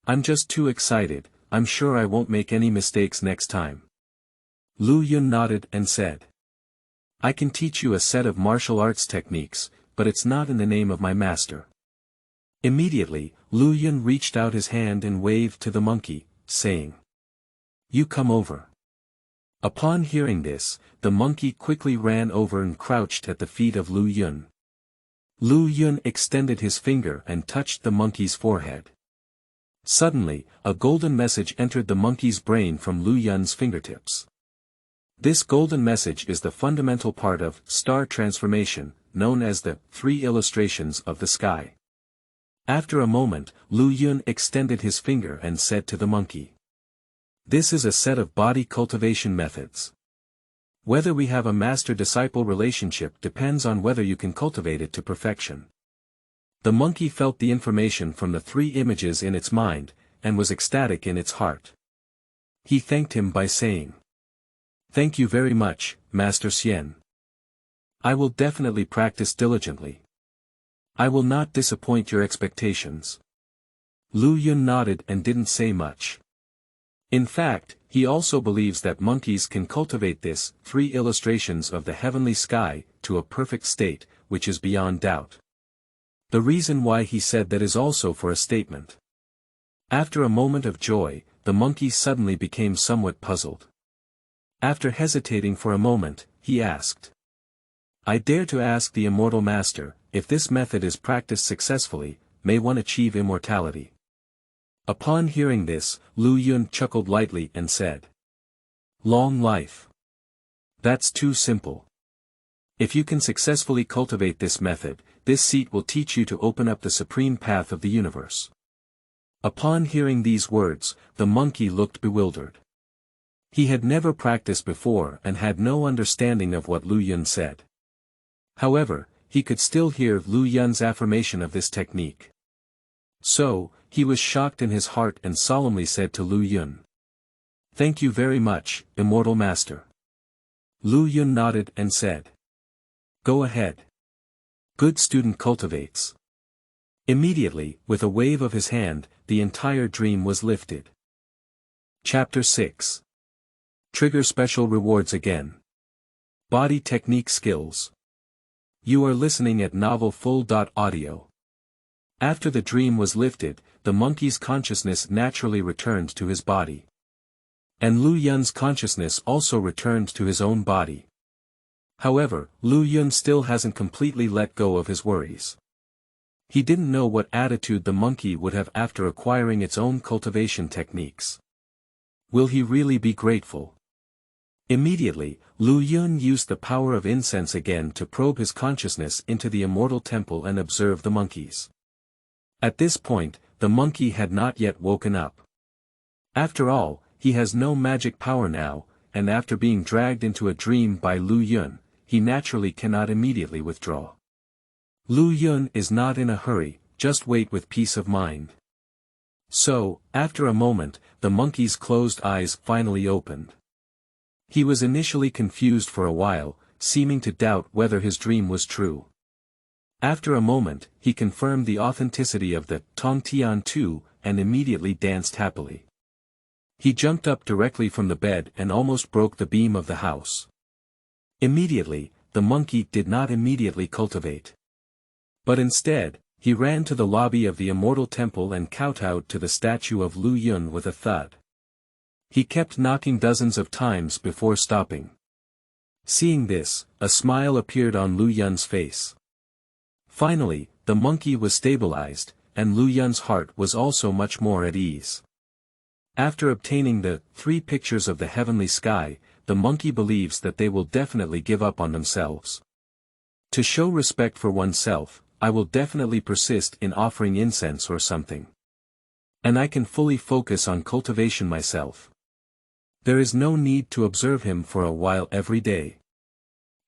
I'm just too excited, I'm sure I won't make any mistakes next time. Lu Yun nodded and said. I can teach you a set of martial arts techniques, but it's not in the name of my master. Immediately, Lu Yun reached out his hand and waved to the monkey, saying. You come over. Upon hearing this, the monkey quickly ran over and crouched at the feet of Lu Yun. Lu Yun extended his finger and touched the monkey's forehead. Suddenly, a golden message entered the monkey's brain from Lu Yun's fingertips. This golden message is the fundamental part of star transformation, known as the 3 illustrations of the sky. After a moment, Lu Yun extended his finger and said to the monkey. This is a set of body cultivation methods. Whether we have a master-disciple relationship depends on whether you can cultivate it to perfection. The monkey felt the information from the 3 images in its mind, and was ecstatic in its heart. He thanked him by saying. Thank you very much, Master Xian. I will definitely practice diligently. I will not disappoint your expectations. Lu Yun nodded and didn't say much. In fact, he also believes that monkeys can cultivate this 3 illustrations of the heavenly sky to a perfect state, which is beyond doubt. The reason why he said that is also for a statement. After a moment of joy, the monkey suddenly became somewhat puzzled. After hesitating for a moment, he asked. I dare to ask the Immortal Master, if this method is practiced successfully, may one achieve immortality? Upon hearing this, Lu Yun chuckled lightly and said. Long life. That's too simple. If you can successfully cultivate this method, this seat will teach you to open up the supreme path of the universe. Upon hearing these words, the monkey looked bewildered. He had never practiced before and had no understanding of what Lu Yun said. However, he could still hear Lu Yun's affirmation of this technique. So, he was shocked in his heart and solemnly said to Lu Yun. Thank you very much, Immortal Master. Lu Yun nodded and said. Go ahead. Good student cultivates. Immediately, with a wave of his hand, the entire dream was lifted. Chapter 6. Trigger special rewards again. Body technique skills. You are listening at novelfull.audio. After the dream was lifted, the monkey's consciousness naturally returned to his body. And Lu Yun's consciousness also returned to his own body. However, Lu Yun still hasn't completely let go of his worries. He didn't know what attitude the monkey would have after acquiring its own cultivation techniques. Will he really be grateful? Immediately, Lu Yun used the power of incense again to probe his consciousness into the immortal temple and observe the monkeys. At this point, the monkey had not yet woken up. After all, he has no magic power now, and after being dragged into a dream by Lu Yun, he naturally cannot immediately withdraw. Lu Yun is not in a hurry, just wait with peace of mind. So, after a moment, the monkey's closed eyes finally opened. He was initially confused for a while, seeming to doubt whether his dream was true. After a moment, he confirmed the authenticity of the Tongtian 2, and immediately danced happily. He jumped up directly from the bed and almost broke the beam of the house. Immediately, the monkey did not immediately cultivate. But instead, he ran to the lobby of the Immortal Temple and kowtowed to the statue of Lu Yun with a thud. He kept knocking dozens of times before stopping. Seeing this, a smile appeared on Lu Yun's face. Finally, the monkey was stabilized, and Lu Yun's heart was also much more at ease. After obtaining the 3 pictures of the heavenly sky, the monkey believes that they will definitely give up on themselves. To show respect for oneself, I will definitely persist in offering incense or something. And I can fully focus on cultivation myself. There is no need to observe him for a while every day.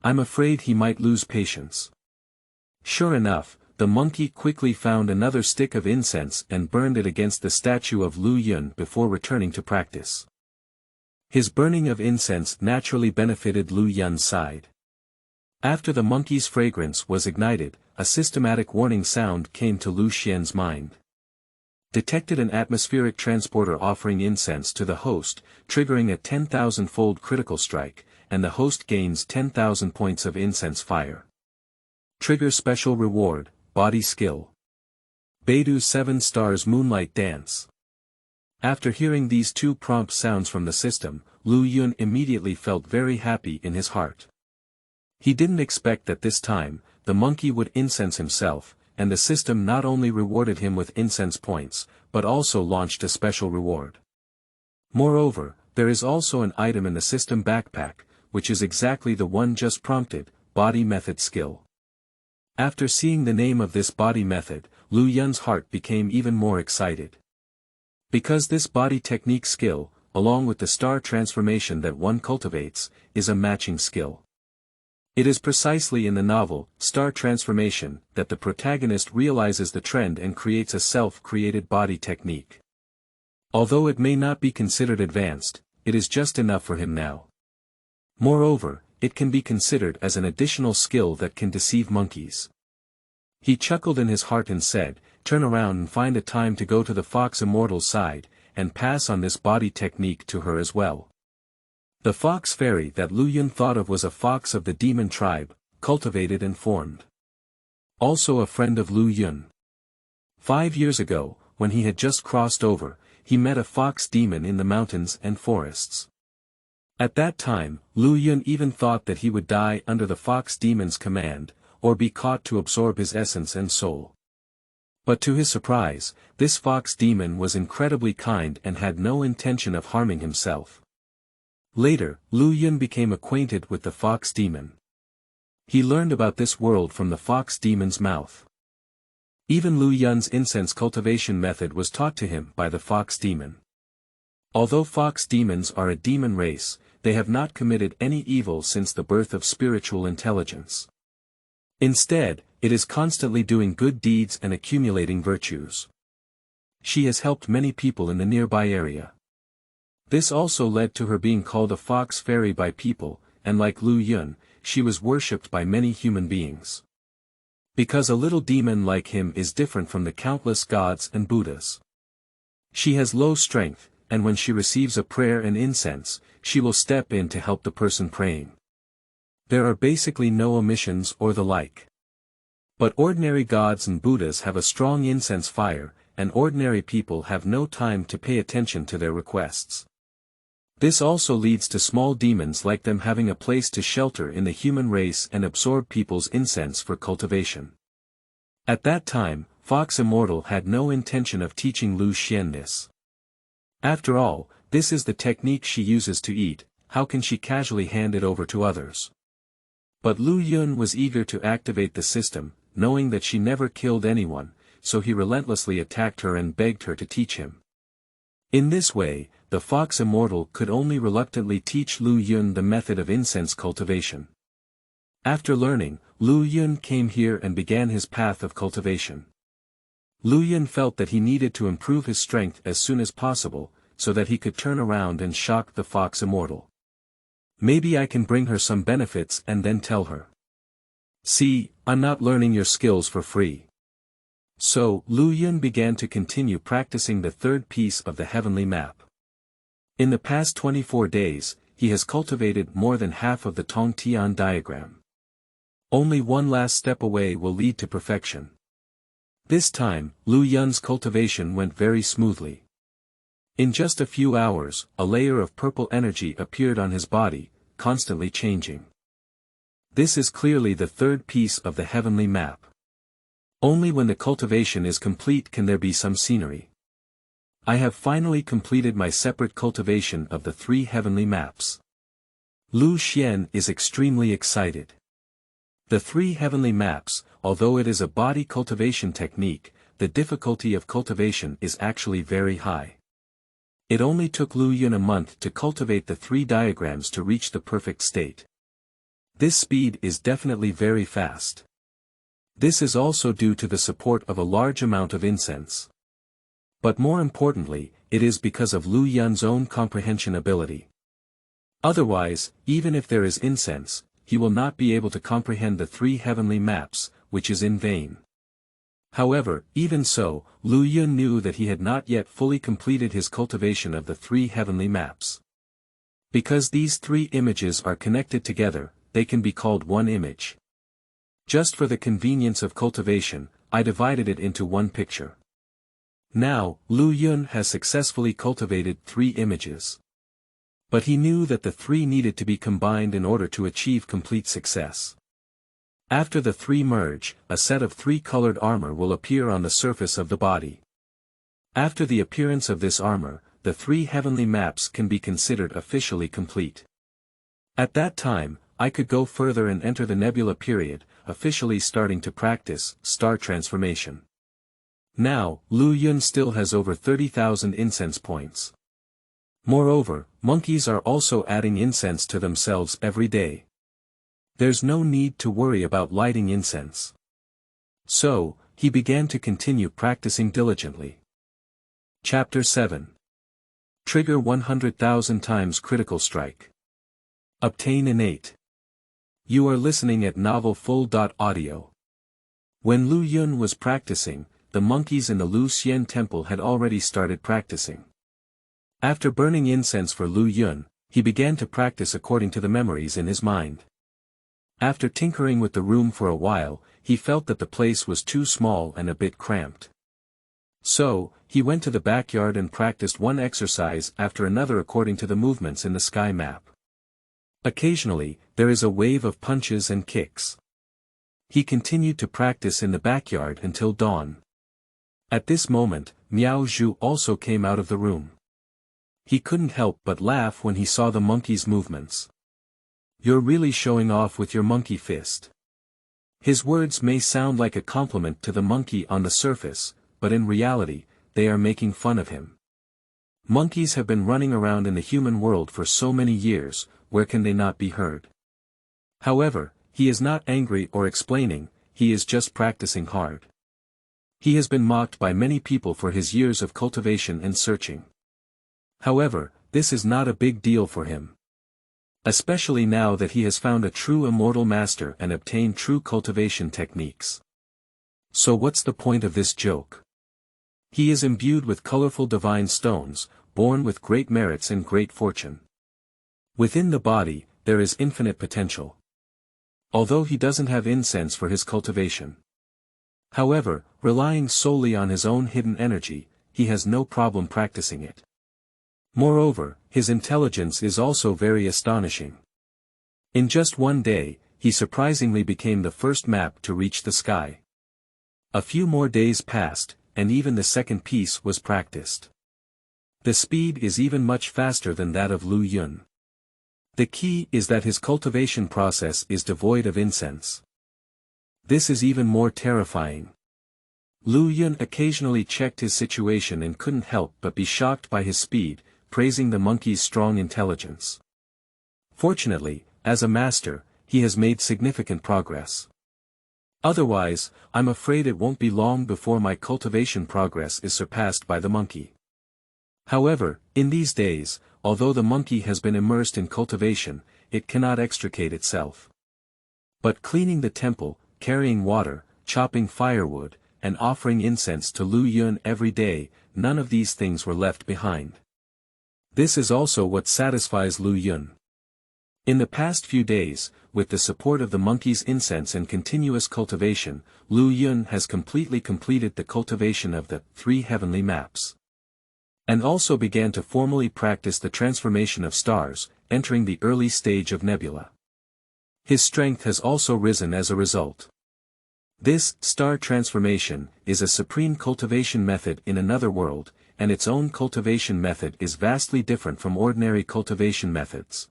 I'm afraid he might lose patience. Sure enough, the monkey quickly found another stick of incense and burned it against the statue of Lu Yun before returning to practice. His burning of incense naturally benefited Lu Yun's side. After the monkey's fragrance was ignited, a systematic warning sound came to Lu Xian's mind. Detected an atmospheric transporter offering incense to the host, triggering a 10,000-fold critical strike, and the host gains 10,000 points of incense fire. Trigger special reward, body skill. Beidou 7 stars moonlight dance. After hearing these 2 prompt sounds from the system, Lu Yun immediately felt very happy in his heart. He didn't expect that this time, the monkey would incense himself, and the system not only rewarded him with incense points, but also launched a special reward. Moreover, there is also an item in the system backpack, which is exactly the one just prompted, body method skill. After seeing the name of this body method, Lu Yun's heart became even more excited. Because this body technique skill, along with the star transformation that one cultivates, is a matching skill. It is precisely in the novel, Star Transformation, that the protagonist realizes the trend and creates a self-created body technique. Although it may not be considered advanced, it is just enough for him now. Moreover, it can be considered as an additional skill that can deceive monkeys. He chuckled in his heart and said, "Turn around and find a time to go to the fox Immortal's side, and pass on this body technique to her as well." The fox fairy that Lu Yun thought of was a fox of the demon tribe, cultivated and formed. Also a friend of Lu Yun. 5 years ago, when he had just crossed over, he met a fox demon in the mountains and forests. At that time, Lu Yun even thought that he would die under the fox demon's command, or be caught to absorb his essence and soul. But to his surprise, this fox demon was incredibly kind and had no intention of harming himself. Later, Lu Yun became acquainted with the fox demon. He learned about this world from the fox demon's mouth. Even Lu Yun's incense cultivation method was taught to him by the fox demon. Although fox demons are a demon race, they have not committed any evil since the birth of spiritual intelligence. Instead, it is constantly doing good deeds and accumulating virtues. She has helped many people in the nearby area. This also led to her being called a fox fairy by people, and like Lu Yun, she was worshipped by many human beings. Because a little demon like him is different from the countless gods and Buddhas. She has low strength, and when she receives a prayer and incense, she will step in to help the person praying. There are basically no omissions or the like. But ordinary gods and Buddhas have a strong incense fire, and ordinary people have no time to pay attention to their requests. This also leads to small demons like them having a place to shelter in the human race and absorb people's incense for cultivation. At that time, Fox Immortal had no intention of teaching Lu Xian this. After all, this is the technique she uses to eat, how can she casually hand it over to others? But Lu Yun was eager to activate the system, knowing that she never killed anyone, so he relentlessly attacked her and begged her to teach him. In this way, the Fox Immortal could only reluctantly teach Lu Yun the method of incense cultivation. After learning, Lu Yun came here and began his path of cultivation. Lu Yun felt that he needed to improve his strength as soon as possible, so that he could turn around and shock the Fox Immortal. Maybe I can bring her some benefits and then tell her. See, I'm not learning your skills for free. So, Lu Yun began to continue practicing the third piece of the heavenly map. In the past 24 days, he has cultivated more than half of the Tong Tian diagram. Only one last step away will lead to perfection. This time, Lu Yun's cultivation went very smoothly. In just a few hours, a layer of purple energy appeared on his body, constantly changing. This is clearly the third piece of the heavenly map. Only when the cultivation is complete can there be some scenery. I have finally completed my separate cultivation of the 3 heavenly maps. Lu Xian is extremely excited. The 3 heavenly maps, although it is a body cultivation technique, the difficulty of cultivation is actually very high. It only took Lu Yun a month to cultivate the 3 diagrams to reach the perfect state. This speed is definitely very fast. This is also due to the support of a large amount of incense. But more importantly, it is because of Lu Yun's own comprehension ability. Otherwise, even if there is incense, he will not be able to comprehend the 3 heavenly maps, which is in vain. However, even so, Lu Yun knew that he had not yet fully completed his cultivation of the 3 heavenly maps. Because these 3 images are connected together, they can be called one image. Just for the convenience of cultivation, I divided it into one picture. Now, Lu Yun has successfully cultivated 3 images. But he knew that the 3 needed to be combined in order to achieve complete success. After the 3 merge, a set of 3 colored armor will appear on the surface of the body. After the appearance of this armor, the 3 heavenly maps can be considered officially complete. At that time, I could go further and enter the nebula period, officially starting to practice star transformation. Now, Lu Yun still has over 30,000 incense points. Moreover, monkeys are also adding incense to themselves every day. There's no need to worry about lighting incense. So, he began to continue practicing diligently. Chapter 7. Trigger 100,000 times critical strike. Obtain innate. You are listening at novelfull.audio. When Lu Yun was practicing, the monkeys in the Lu Xian temple had already started practicing. After burning incense for Lu Yun, he began to practice according to the memories in his mind. After tinkering with the room for a while, he felt that the place was too small and a bit cramped. So, he went to the backyard and practiced one exercise after another according to the movements in the sky map. Occasionally, there is a wave of punches and kicks. He continued to practice in the backyard until dawn. At this moment, Miao Zhu also came out of the room. He couldn't help but laugh when he saw the monkey's movements. "You're really showing off with your monkey fist." His words may sound like a compliment to the monkey on the surface, but in reality, they are making fun of him. Monkeys have been running around in the human world for so many years, where can they not be heard? However, he is not angry or explaining, he is just practicing hard. He has been mocked by many people for his years of cultivation and searching. However, this is not a big deal for him. Especially now that he has found a true immortal master and obtained true cultivation techniques. So what's the point of this joke? He is imbued with colorful divine stones, born with great merits and great fortune. Within the body, there is infinite potential. Although he doesn't have incense for his cultivation. However, relying solely on his own hidden energy, he has no problem practicing it. Moreover, his intelligence is also very astonishing. In just one day, he surprisingly became the first map to reach the sky. A few more days passed, and even the second piece was practiced. The speed is even much faster than that of Lu Yun. The key is that his cultivation process is devoid of incense. This is even more terrifying. Lu Yun occasionally checked his situation and couldn't help but be shocked by his speed, praising the monkey's strong intelligence. Fortunately, as a master, he has made significant progress. Otherwise, I'm afraid it won't be long before my cultivation progress is surpassed by the monkey. However, in these days, although the monkey has been immersed in cultivation, it cannot extricate itself. But cleaning the temple, carrying water, chopping firewood, and offering incense to Lu Yun every day, none of these things were left behind. This is also what satisfies Lu Yun. In the past few days, with the support of the monkey's incense and continuous cultivation, Lu Yun has completely completed the cultivation of the 3 heavenly maps. And also began to formally practice the transformation of stars, entering the early stage of nebula. His strength has also risen as a result. This star transformation is a supreme cultivation method in another world, and its own cultivation method is vastly different from ordinary cultivation methods.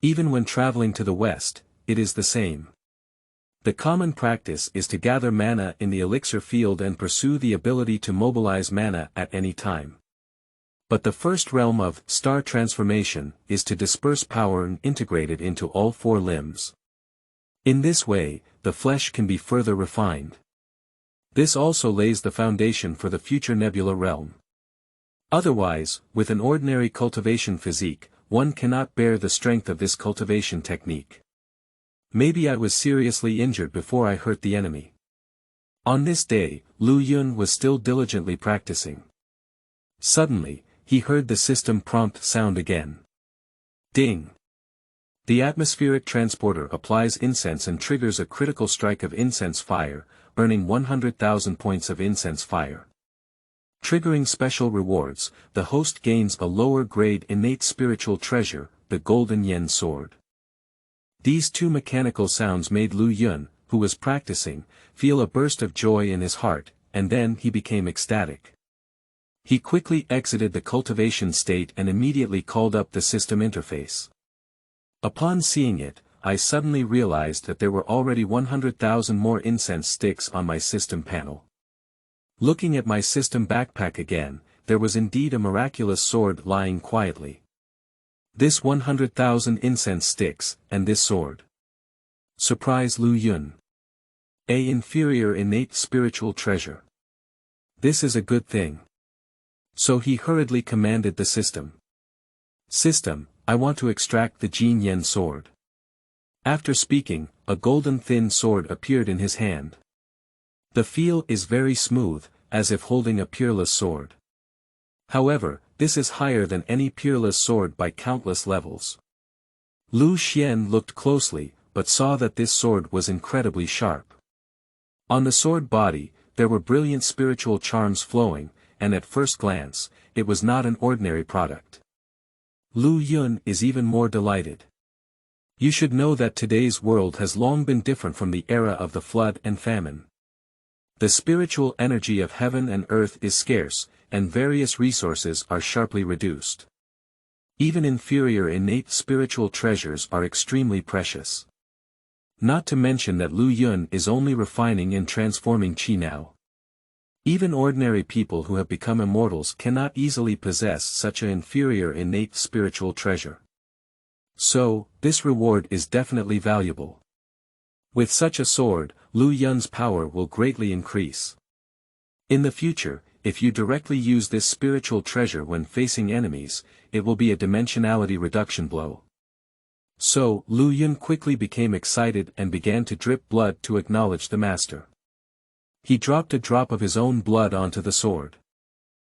Even when traveling to the west, it is the same. The common practice is to gather mana in the elixir field and pursue the ability to mobilize mana at any time. But the first realm of star transformation is to disperse power and integrate it into all four limbs. In this way, the flesh can be further refined. This also lays the foundation for the future nebula realm. Otherwise, with an ordinary cultivation physique, one cannot bear the strength of this cultivation technique. Maybe I was seriously injured before I hurt the enemy. On this day, Lu Yun was still diligently practicing. Suddenly, he heard the system prompt sound again. Ding! The atmospheric transporter applies incense and triggers a critical strike of incense fire, earning 100,000 points of incense fire. Triggering special rewards, the host gains a lower-grade innate spiritual treasure, the Golden Yen Sword. These two mechanical sounds made Lu Yun, who was practicing, feel a burst of joy in his heart, and then he became ecstatic. He quickly exited the cultivation state and immediately called up the system interface. Upon seeing it, I suddenly realized that there were already 100,000 more incense sticks on my system panel. Looking at my system backpack again, there was indeed a miraculous sword lying quietly. This 100,000 incense sticks, and this sword. Surprise Lu Yun. A inferior innate spiritual treasure. This is a good thing. So he hurriedly commanded the system. System, I want to extract the Jin Yen sword. After speaking, a golden thin sword appeared in his hand. The feel is very smooth, as if holding a peerless sword. However, this is higher than any peerless sword by countless levels. Lu Xian looked closely, but saw that this sword was incredibly sharp. On the sword body, there were brilliant spiritual charms flowing, and at first glance, it was not an ordinary product. Lu Yun is even more delighted. You should know that today's world has long been different from the era of the flood and famine. The spiritual energy of heaven and earth is scarce, and various resources are sharply reduced. Even inferior innate spiritual treasures are extremely precious. Not to mention that Lu Yun is only refining and transforming qi now. Even ordinary people who have become immortals cannot easily possess such an inferior innate spiritual treasure. So, this reward is definitely valuable. With such a sword, Lu Yun's power will greatly increase. In the future, if you directly use this spiritual treasure when facing enemies, it will be a dimensionality reduction blow. So, Lu Yun quickly became excited and began to drip blood to acknowledge the master. He dropped a drop of his own blood onto the sword.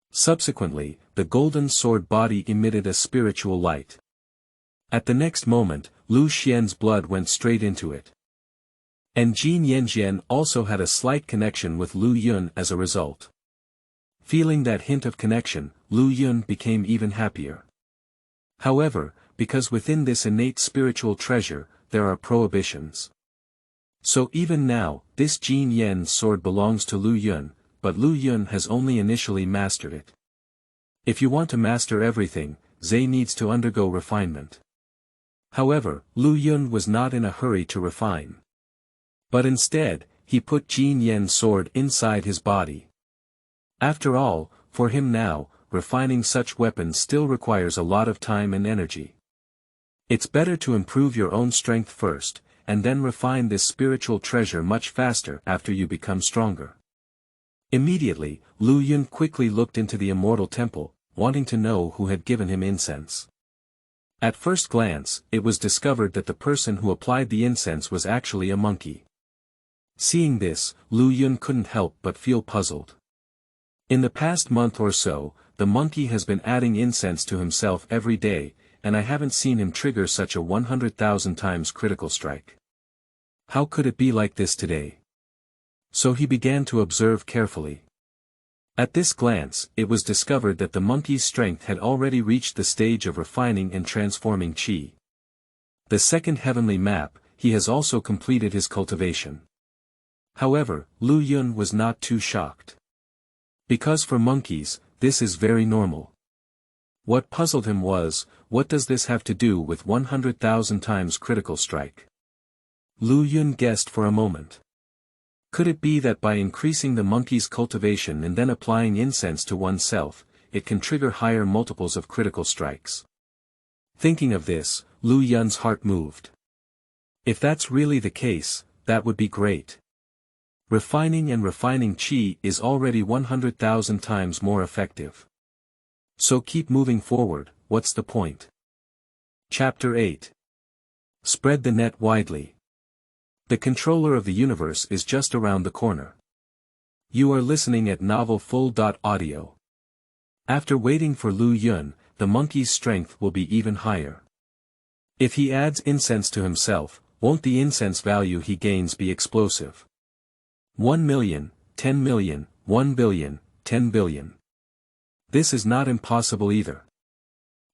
Subsequently, the golden sword body emitted a spiritual light. At the next moment, Lu Xian's blood went straight into it. And Jin Yanjian also had a slight connection with Lu Yun as a result. Feeling that hint of connection, Lu Yun became even happier. However, because within this innate spiritual treasure, there are prohibitions. So even now, this Jin Yen sword belongs to Lu Yun, but Lu Yun has only initially mastered it. If you want to master everything, Zhe needs to undergo refinement. However, Lu Yun was not in a hurry to refine. But instead, he put Jin Yen's sword inside his body. After all, for him now, refining such weapons still requires a lot of time and energy. It's better to improve your own strength first, and then refine this spiritual treasure much faster after you become stronger. Immediately, Lu Yun quickly looked into the Immortal Temple, wanting to know who had given him incense. At first glance, it was discovered that the person who applied the incense was actually a monkey. Seeing this, Lu Yun couldn't help but feel puzzled. In the past month or so, the monkey has been adding incense to himself every day, and I haven't seen him trigger such a 100,000 times critical strike. How could it be like this today? So he began to observe carefully. At this glance, it was discovered that the monkey's strength had already reached the stage of refining and transforming qi. The second heavenly map, he has also completed his cultivation. However, Lu Yun was not too shocked. Because for monkeys, this is very normal. What puzzled him was, what does this have to do with 100,000 times critical strike? Lu Yun guessed for a moment. Could it be that by increasing the monkey's cultivation and then applying incense to oneself, it can trigger higher multiples of critical strikes? Thinking of this, Lu Yun's heart moved. If that's really the case, that would be great. Refining qi is already 100,000 times more effective. So keep moving forward, what's the point? Chapter 8. Spread the net widely. The controller of the universe is just around the corner. You are listening at Novel Full.audio. After waiting for Lu Yun, the monkey's strength will be even higher. If he adds incense to himself, won't the incense value he gains be explosive? 1 million, 10 million, 1 billion, 10 billion. This is not impossible either.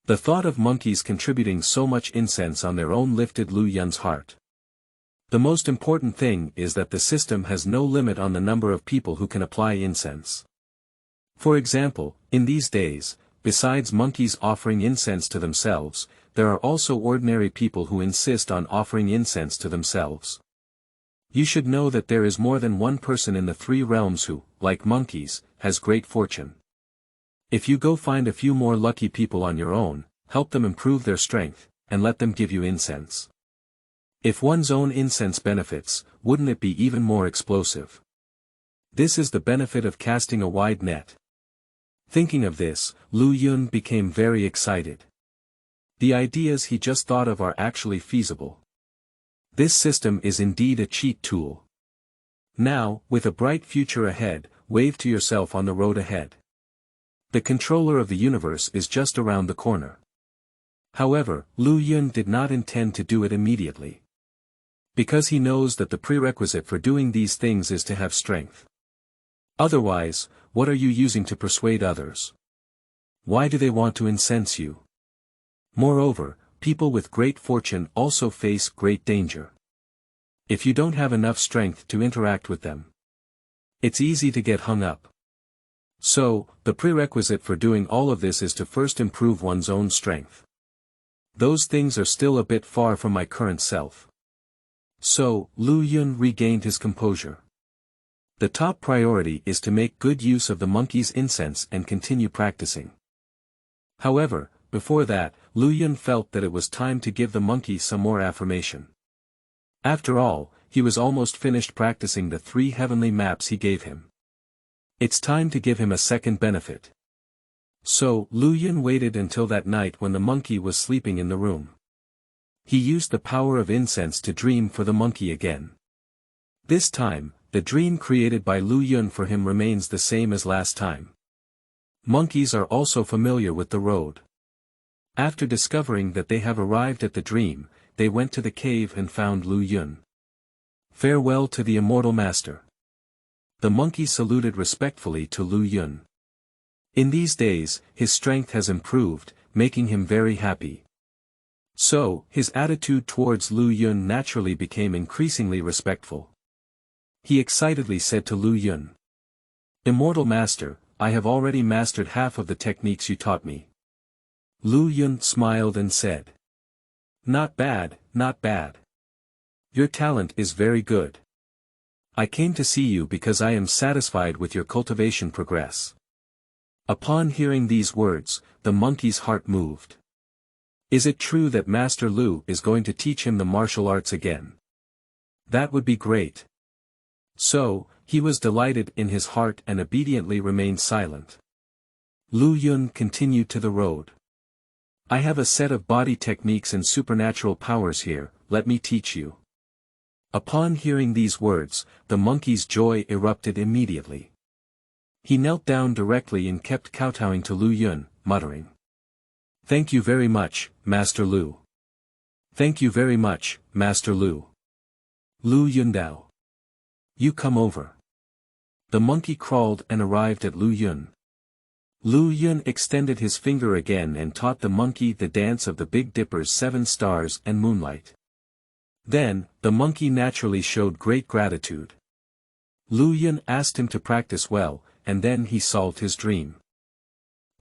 The thought of monkeys contributing so much incense on their own lifted Lu Yun's heart. The most important thing is that the system has no limit on the number of people who can apply incense. For example, in these days, besides monkeys offering incense to themselves, there are also ordinary people who insist on offering incense to themselves. You should know that there is more than one person in the three realms who, like monkeys, has great fortune. If you go find a few more lucky people on your own, help them improve their strength, and let them give you incense. If one's own incense benefits, wouldn't it be even more explosive? This is the benefit of casting a wide net. Thinking of this, Lu Yun became very excited. The ideas he just thought of are actually feasible. This system is indeed a cheat tool. Now, with a bright future ahead, wave to yourself on the road ahead. The controller of the universe is just around the corner. However, Lu Yun did not intend to do it immediately. Because he knows that the prerequisite for doing these things is to have strength. Otherwise, what are you using to persuade others? Why do they want to incense you? Moreover, people with great fortune also face great danger. If you don't have enough strength to interact with them, it's easy to get hung up. So, the prerequisite for doing all of this is to first improve one's own strength. Those things are still a bit far from my current self. So, Lu Yun regained his composure. The top priority is to make good use of the monkey's incense and continue practicing. However, before that, Lu Yun felt that it was time to give the monkey some more affirmation. After all, he was almost finished practicing the 3 heavenly maps he gave him. It's time to give him a second benefit. So, Lu Yun waited until that night when the monkey was sleeping in the room. He used the power of incense to dream for the monkey again. This time, the dream created by Lu Yun for him remains the same as last time. Monkeys are also familiar with the road. After discovering that they have arrived at the dream, they went to the cave and found Lu Yun. Farewell to the Immortal Master. The monkey saluted respectfully to Lu Yun. In these days, his strength has improved, making him very happy. So, his attitude towards Lu Yun naturally became increasingly respectful. He excitedly said to Lu Yun, "Immortal Master, I have already mastered half of the techniques you taught me." Lu Yun smiled and said, "Not bad, not bad. Your talent is very good. I came to see you because I am satisfied with your cultivation progress." Upon hearing these words, the monkey's heart moved. Is it true that Master Lu is going to teach him the martial arts again? That would be great. So, he was delighted in his heart and obediently remained silent. Lu Yun continued to the road. "I have a set of body techniques and supernatural powers here, let me teach you." Upon hearing these words, the monkey's joy erupted immediately. He knelt down directly and kept kowtowing to Lu Yun, muttering, "Thank you very much, Master Lu. Thank you very much, Master Lu. Lu Yundao. You come over." The monkey crawled and arrived at Lu Yun. Lu Yun extended his finger again and taught the monkey the dance of the Big Dipper's 7 stars and moonlight. Then, the monkey naturally showed great gratitude. Lu Yun asked him to practice well, and then he solved his dream.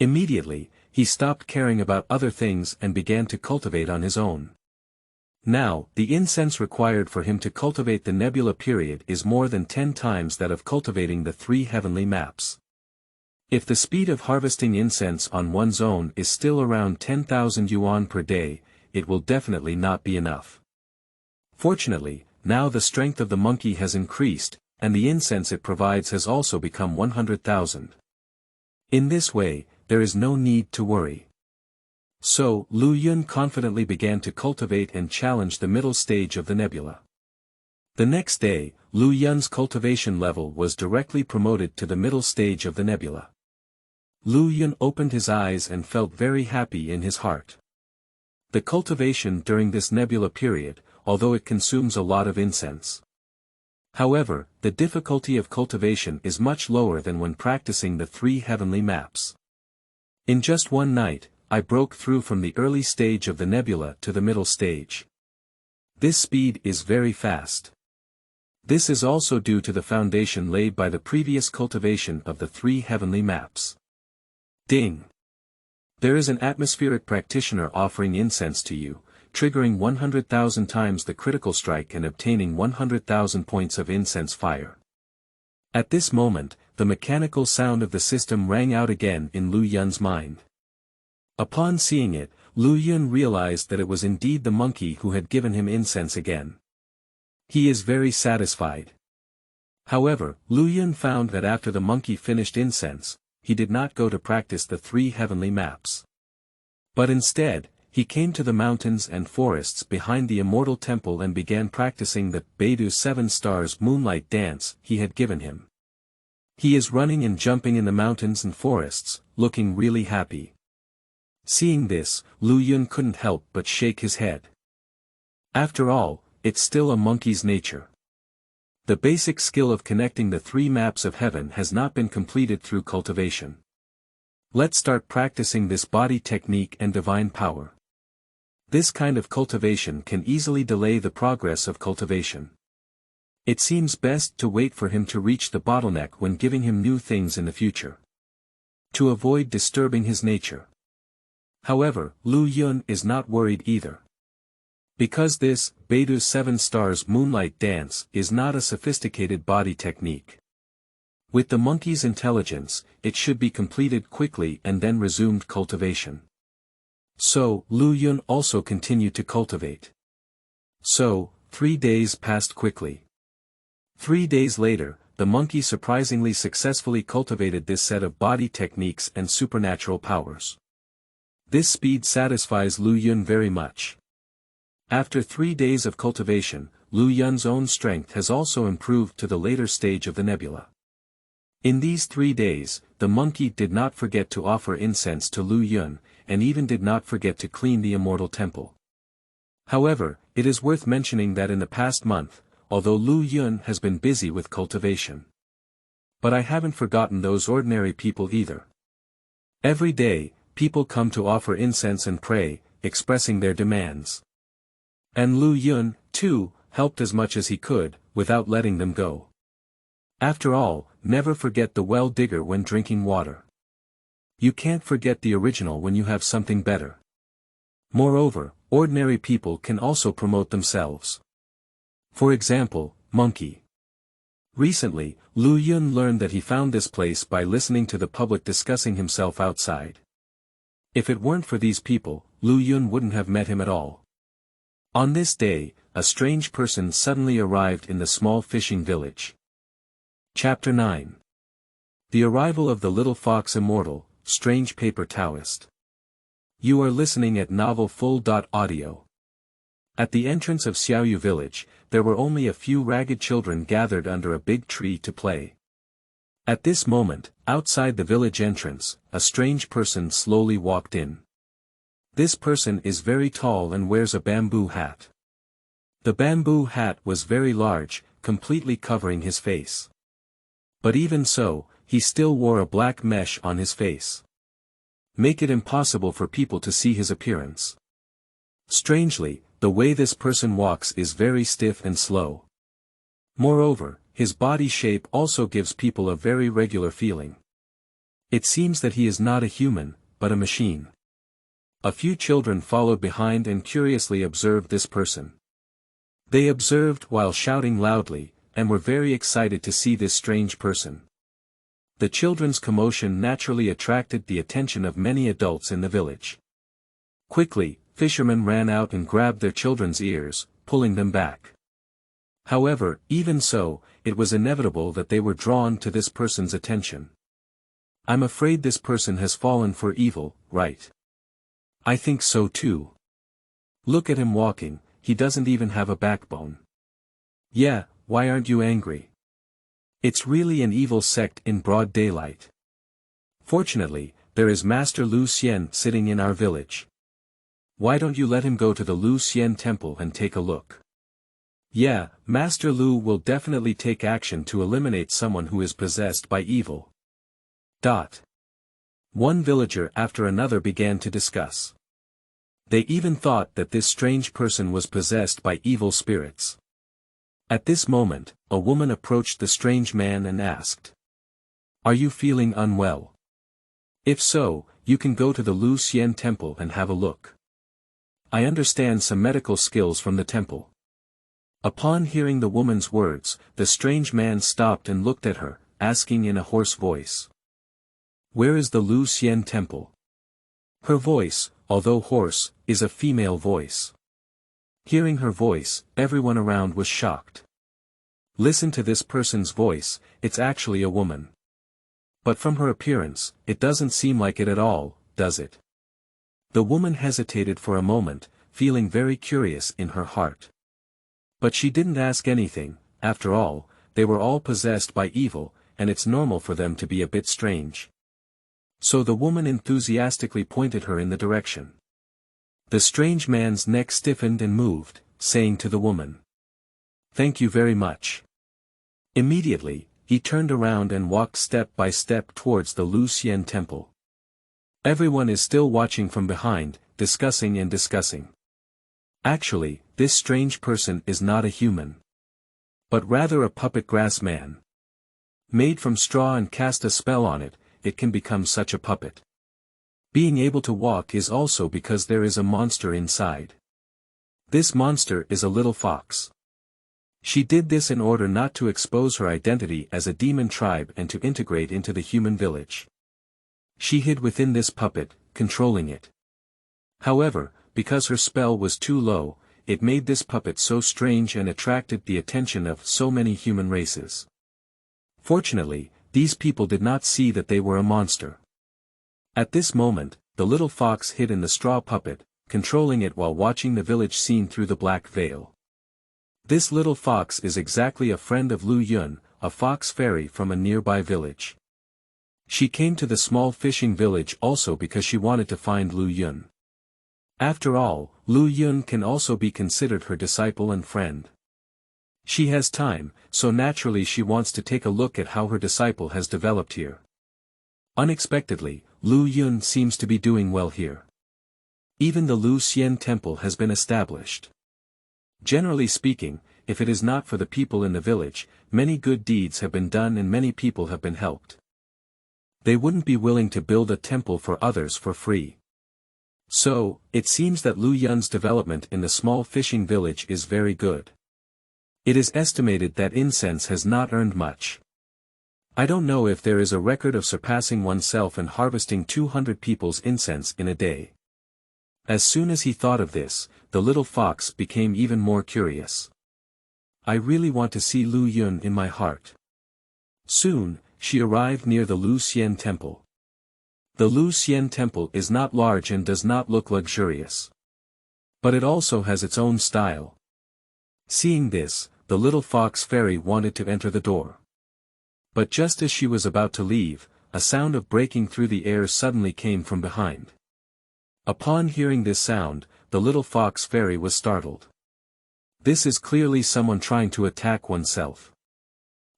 Immediately, he stopped caring about other things and began to cultivate on his own. Now, the incense required for him to cultivate the nebula period is more than 10 times that of cultivating the 3 heavenly maps. If the speed of harvesting incense on one's own is still around 10,000 yuan per day, it will definitely not be enough. Fortunately, now the strength of the monkey has increased, and the incense it provides has also become 100,000. In this way, there is no need to worry. So, Lu Yun confidently began to cultivate and challenge the middle stage of the nebula. The next day, Lu Yun's cultivation level was directly promoted to the middle stage of the nebula. Lu Yun opened his eyes and felt very happy in his heart. The cultivation during this nebula period, although it consumes a lot of incense. However, the difficulty of cultivation is much lower than when practicing the 3 heavenly maps. In just one night, I broke through from the early stage of the nebula to the middle stage. This speed is very fast. This is also due to the foundation laid by the previous cultivation of the 3 heavenly maps. Ding! There is an atmospheric practitioner offering incense to you, triggering 100,000 times the critical strike and obtaining 100,000 points of incense fire. At this moment, the mechanical sound of the system rang out again in Lu Yun's mind. Upon seeing it, Lu Yun realized that it was indeed the monkey who had given him incense again. He is very satisfied. However, Lu Yun found that after the monkey finished incense, he did not go to practice the 3 heavenly maps. But instead, he came to the mountains and forests behind the Immortal temple and began practicing the Feilu 7 stars moonlight dance he had given him. He is running and jumping in the mountains and forests, looking really happy. Seeing this, Lu Yun couldn't help but shake his head. After all, it's still a monkey's nature. The basic skill of connecting the 3 maps of heaven has not been completed through cultivation. Let's start practicing this body technique and divine power. This kind of cultivation can easily delay the progress of cultivation. It seems best to wait for him to reach the bottleneck when giving him new things in the future, to avoid disturbing his nature. However, Lu Yun is not worried either. Because this Feilu 7 stars moonlight dance is not a sophisticated body technique. With the monkey's intelligence, it should be completed quickly and then resumed cultivation. So, Lu Yun also continued to cultivate. So, 3 days passed quickly. 3 days later, the monkey surprisingly successfully cultivated this set of body techniques and supernatural powers. This speed satisfies Lu Yun very much. After 3 days of cultivation, Lu Yun's own strength has also improved to the later stage of the nebula. In these 3 days, the monkey did not forget to offer incense to Lu Yun, and even did not forget to clean the Immortal temple. However, it is worth mentioning that in the past month, although Lu Yun has been busy with cultivation. But I haven't forgotten those ordinary people either. Every day, people come to offer incense and pray, expressing their demands. And Lu Yun, too, helped as much as he could, without letting them go. After all, never forget the well digger when drinking water. You can't forget the original when you have something better. Moreover, ordinary people can also promote themselves. For example, monkey. Recently, Lu Yun learned that he found this place by listening to the public discussing himself outside. If it weren't for these people, Lu Yun wouldn't have met him at all. On this day, a strange person suddenly arrived in the small fishing village. Chapter 9. The arrival of the little fox Immortal, strange paper Taoist. You are listening at Novel Full.audio. At the entrance of Xiaoyu village, there were only a few ragged children gathered under a big tree to play. At this moment, outside the village entrance, a strange person slowly walked in. This person is very tall and wears a bamboo hat. The bamboo hat was very large, completely covering his face. But even so, he still wore a black mesh on his face. Make it impossible for people to see his appearance. Strangely, the way this person walks is very stiff and slow. Moreover, His body shape also gives people a very regular feeling. It seems that he is not a human, but a machine. A few children followed behind and curiously observed this person. They observed while shouting loudly, and were very excited to see this strange person. The children's commotion naturally attracted the attention of many adults in the village. Quickly, fishermen ran out and grabbed their children's ears, pulling them back. However, even so, it was inevitable that they were drawn to this person's attention. I'm afraid this person has fallen for evil, right? I think so too. Look at him walking, he doesn't even have a backbone. Yeah, why aren't you angry? It's really an evil sect in broad daylight. Fortunately, there is Master Lu Xian sitting in our village. Why don't you let him go to the Lu Xian temple and take a look? Yeah, Master Lu will definitely take action to eliminate someone who is possessed by evil. One villager after another began to discuss. They even thought that this strange person was possessed by evil spirits. At this moment, a woman approached the strange man and asked, "Are you feeling unwell? If so, you can go to the Lu Xian temple and have a look. I understand some medical skills from the temple." Upon hearing the woman's words, the strange man stopped and looked at her, asking in a hoarse voice, "Where is the Lu Xian temple?" Her voice, although hoarse, is a female voice. Hearing her voice, everyone around was shocked. Listen to this person's voice, it's actually a woman. But from her appearance, it doesn't seem like it at all, does it? The woman hesitated for a moment, feeling very curious in her heart. But she didn't ask anything. After all, they were all possessed by evil, and it's normal for them to be a bit strange. So the woman enthusiastically pointed her in the direction. The strange man's neck stiffened and moved, saying to the woman, "Thank you very much." Immediately, he turned around and walked step by step towards the Lu Xian temple. Everyone is still watching from behind, discussing and discussing. Actually, this strange person is not a human, but rather a puppet grass man. Made from straw and cast a spell on it, it can become such a puppet. Being able to walk is also because there is a monster inside. This monster is a little fox. She did this in order not to expose her identity as a demon tribe and to integrate into the human village. She hid within this puppet, controlling it. However, because her spell was too low, it made this puppet so strange and attracted the attention of so many human races. Fortunately, these people did not see that they were a monster. At this moment, the little fox hid in the straw puppet, controlling it while watching the village scene through the black veil. This little fox is exactly a friend of Lu Yun, a fox fairy from a nearby village. She came to the small fishing village also because she wanted to find Lu Yun. After all, Lu Yun can also be considered her disciple and friend. She has time, so naturally she wants to take a look at how her disciple has developed here. Unexpectedly, Lu Yun seems to be doing well here. Even the Lu Xian temple has been established. Generally speaking, if it is not for the people in the village, many good deeds have been done and many people have been helped. They wouldn't be willing to build a temple for others for free. So, it seems that Lu Yun's development in the small fishing village is very good. It is estimated that Incense has not earned much. I don't know if there is a record of surpassing oneself and harvesting 200 people's incense in a day. As soon as he thought of this, the little fox became even more curious. I really want to see Lu Yun in my heart. Soon, she arrived near the Lu Xian temple. The Lu Xian temple is not large and does not look luxurious. But it also has its own style. Seeing this, the little fox fairy wanted to enter the door. But just as she was about to leave, a sound of breaking through the air suddenly came from behind. Upon hearing this sound, the little fox fairy was startled. This is clearly someone trying to attack oneself.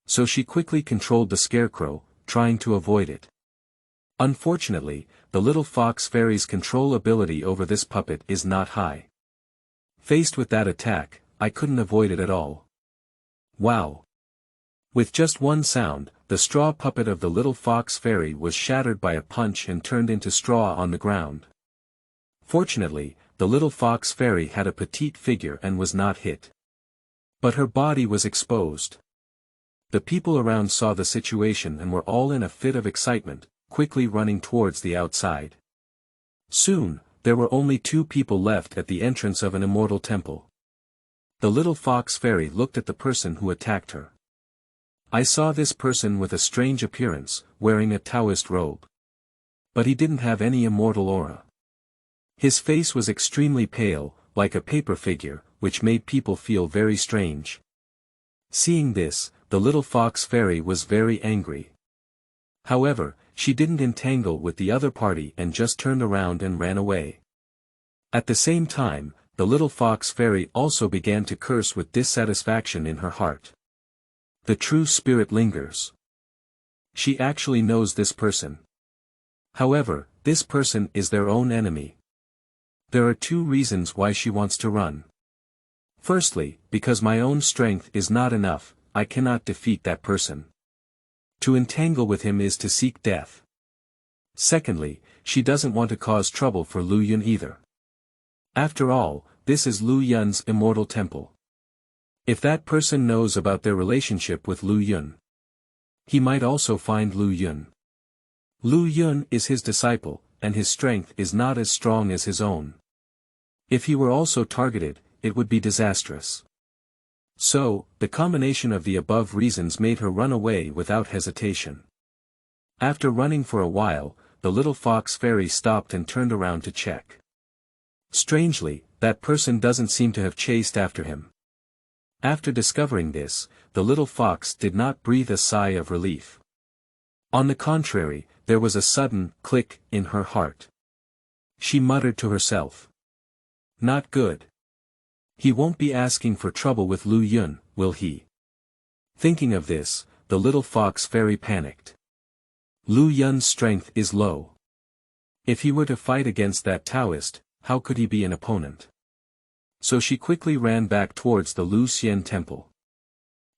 So she quickly controlled the scarecrow, trying to avoid it. Unfortunately, the little fox fairy's control ability over this puppet is not high. Faced with that attack, I couldn't avoid it at all. Wow! With just one sound, the straw puppet of the little fox fairy was shattered by a punch and turned into straw on the ground. Fortunately, the little fox fairy had a petite figure and was not hit. But her body was exposed. The people around saw the situation and were all in a fit of excitement, quickly running towards the outside. Soon, there were only 2 people left at the entrance of an immortal temple. The little fox fairy looked at the person who attacked her. I saw this person with a strange appearance, wearing a Taoist robe. But he didn't have any immortal aura. His face was extremely pale, like a paper figure, which made people feel very strange. Seeing this, the little fox fairy was very angry. However, she didn't entangle with the other party and just turned around and ran away. At the same time, the little fox fairy also began to curse with dissatisfaction in her heart. The true spirit lingers. She actually knows this person. However, this person is their own enemy. There are 2 reasons why she wants to run. Firstly, because my own strength is not enough, I cannot defeat that person. To entangle with him is to seek death. Secondly, she doesn't want to cause trouble for Lu Yun either. After all, this is Lu Yun's immortal temple. If that person knows about their relationship with Lu Yun, he might also find Lu Yun. Lu Yun is his disciple, and his strength is not as strong as his own. If he were also targeted, it would be disastrous. So, the combination of the above reasons made her run away without hesitation. After running for a while, the little fox fairy stopped and turned around to check. Strangely, that person doesn't seem to have chased after him. After discovering this, the little fox did not breathe a sigh of relief. On the contrary, there was a sudden click in her heart. She muttered to herself. Not good. He won't be asking for trouble with Lu Yun, will he? Thinking of this, the little fox fairy panicked. Lu Yun's strength is low. If he were to fight against that Taoist, how could he be an opponent? So she quickly ran back towards the Lu Xian temple.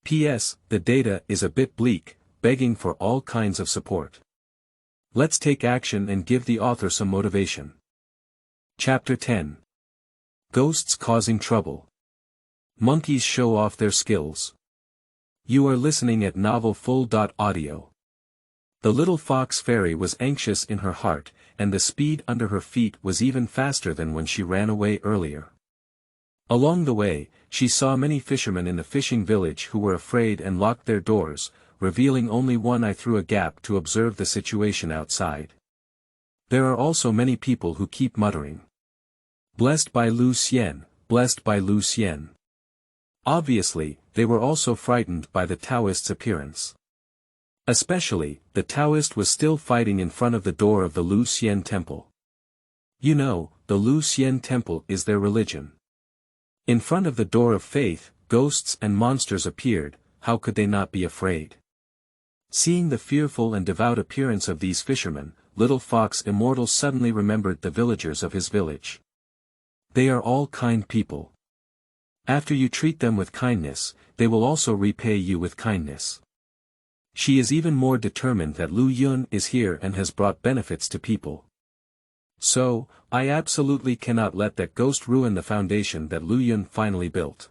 P.S. The data is a bit bleak, begging for all kinds of support. Let's take action and give the author some motivation. Chapter 10. Ghosts causing trouble. Monkeys show off their skills. You are listening at novelfull.audio. The little fox fairy was anxious in her heart, and the speed under her feet was even faster than when she ran away earlier. Along the way, she saw many fishermen in the fishing village who were afraid and locked their doors, revealing only one eye through a gap to observe the situation outside. There are also many people who keep muttering. Blessed by Lu Xian, blessed by Lu Xian. Obviously, they were also frightened by the Taoist's appearance. Especially, the Taoist was still fighting in front of the door of the Lu Xian temple. You know, the Lu Xian temple is their religion. In front of the door of faith, ghosts and monsters appeared, how could they not be afraid? Seeing the fearful and devout appearance of these fishermen, little fox Immortal suddenly remembered the villagers of his village. They are all kind people. After you treat them with kindness, they will also repay you with kindness. She is even more determined that Lu Yun is here and has brought benefits to people. So, I absolutely cannot let that ghost ruin the foundation that Lu Yun finally built.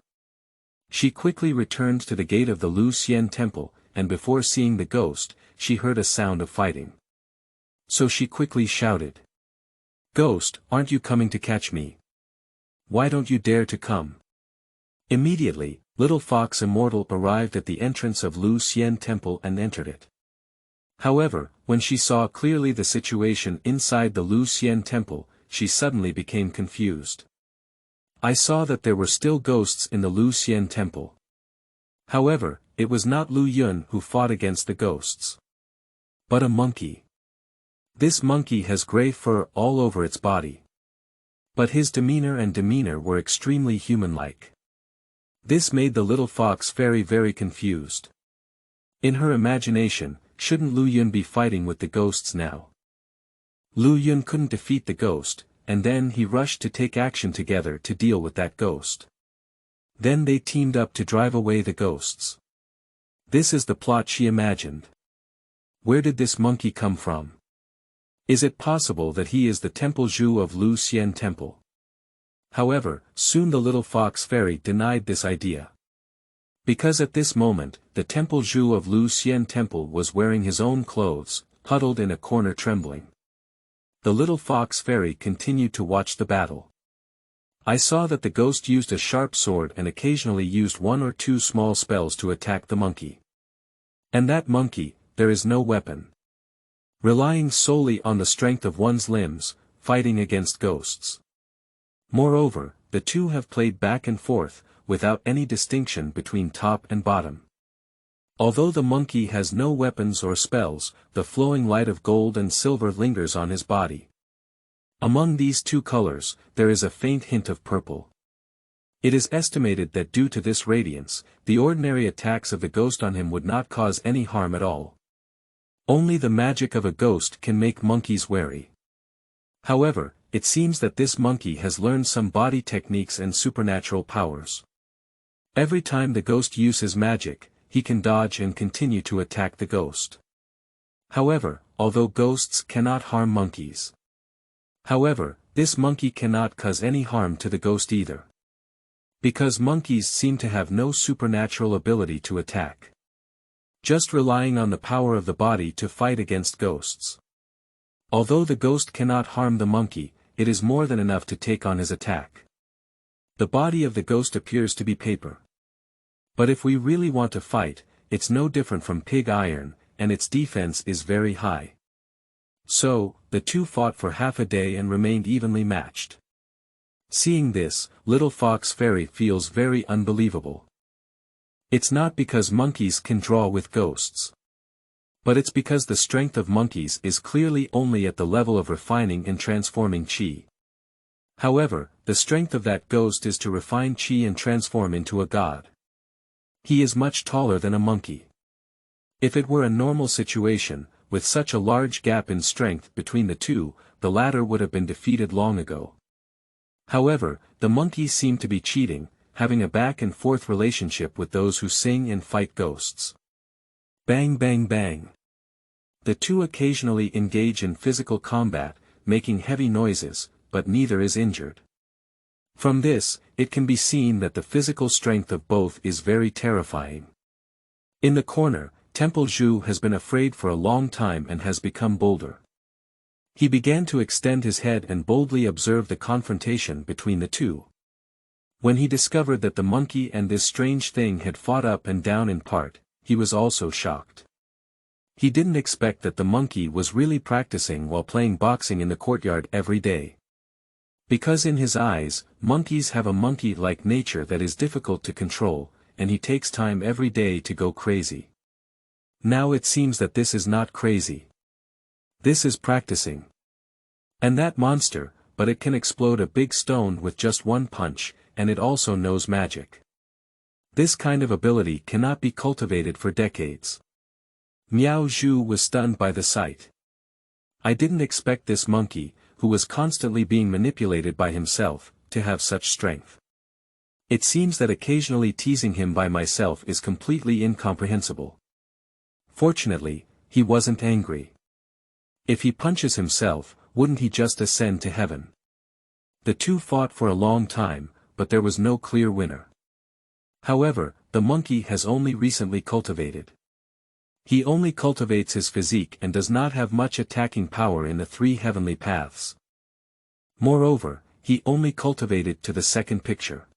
She quickly returned to the gate of the Lu Xian temple, and before seeing the ghost, she heard a sound of fighting. So she quickly shouted. Ghost, aren't you coming to catch me? Why don't you dare to come? Immediately, little fox Immortal arrived at the entrance of Lu Xian temple and entered it. However, when she saw clearly the situation inside the Lu Xian temple, she suddenly became confused. I saw that there were still ghosts in the Lu Xian temple. However, it was not Lu Yun who fought against the ghosts, but a monkey. This monkey has gray fur all over its body. But his demeanor were extremely human-like. This made the little fox very confused. In her imagination, shouldn't Lu Yun be fighting with the ghosts now? Lu Yun couldn't defeat the ghost, and then he rushed to take action together to deal with that ghost. Then they teamed up to drive away the ghosts. This is the plot she imagined. Where did this monkey come from? Is it possible that he is the Temple Zhu of Lu Xian Temple? However, soon the little fox fairy denied this idea. Because at this moment, the Temple Zhu of Lu Xian Temple was wearing his own clothes, huddled in a corner trembling. The little fox fairy continued to watch the battle. I saw that the ghost used a sharp sword and occasionally used one or two small spells to attack the monkey. And that monkey, there is no weapon. Relying solely on the strength of one's limbs, fighting against ghosts. Moreover, the two have played back and forth, without any distinction between top and bottom. Although the monkey has no weapons or spells, the flowing light of gold and silver lingers on his body. Among these two colors, there is a faint hint of purple. It is estimated that due to this radiance, the ordinary attacks of the ghost on him would not cause any harm at all. Only the magic of a ghost can make monkeys wary. However, it seems that this monkey has learned some body techniques and supernatural powers. Every time the ghost uses magic, he can dodge and continue to attack the ghost. However, although ghosts cannot harm monkeys. However, this monkey cannot cause any harm to the ghost either. Because monkeys seem to have no supernatural ability to attack. Just relying on the power of the body to fight against ghosts. Although the ghost cannot harm the monkey, it is more than enough to take on his attack. The body of the ghost appears to be paper. But if we really want to fight, it's no different from pig iron, and its defense is very high. So, the two fought for half a day and remained evenly matched. Seeing this, little fox fairy feels very unbelievable. It's not because monkeys can draw with ghosts. But it's because the strength of monkeys is clearly only at the level of refining and transforming chi. However, the strength of that ghost is to refine chi and transform into a god. He is much taller than a monkey. If it were a normal situation, with such a large gap in strength between the two, the latter would have been defeated long ago. However, the monkeys seem to be cheating, having a back-and-forth relationship with those who sing and fight ghosts. Bang bang bang. The two occasionally engage in physical combat, making heavy noises, but neither is injured. From this, it can be seen that the physical strength of both is very terrifying. In the corner, Temple Zhu has been afraid for a long time and has become bolder. He began to extend his head and boldly observe the confrontation between the two. When he discovered that the monkey and this strange thing had fought up and down in part, he was also shocked. He didn't expect that the monkey was really practicing while playing boxing in the courtyard every day. Because in his eyes, monkeys have a monkey-like nature that is difficult to control, and he takes time every day to go crazy. Now it seems that this is not crazy. This is practicing. And that monster, but it can explode a big stone with just one punch, and it also knows magic. This kind of ability cannot be cultivated for decades. Miao Zhu was stunned by the sight. I didn't expect this monkey, who was constantly being manipulated by himself, to have such strength. It seems that occasionally teasing him by myself is completely incomprehensible. Fortunately, he wasn't angry. If he punches himself, wouldn't he just ascend to heaven? The two fought for a long time, but there was no clear winner. However, the monkey has only recently cultivated. He only cultivates his physique and does not have much attacking power in the three heavenly paths. Moreover, he only cultivated to the second picture.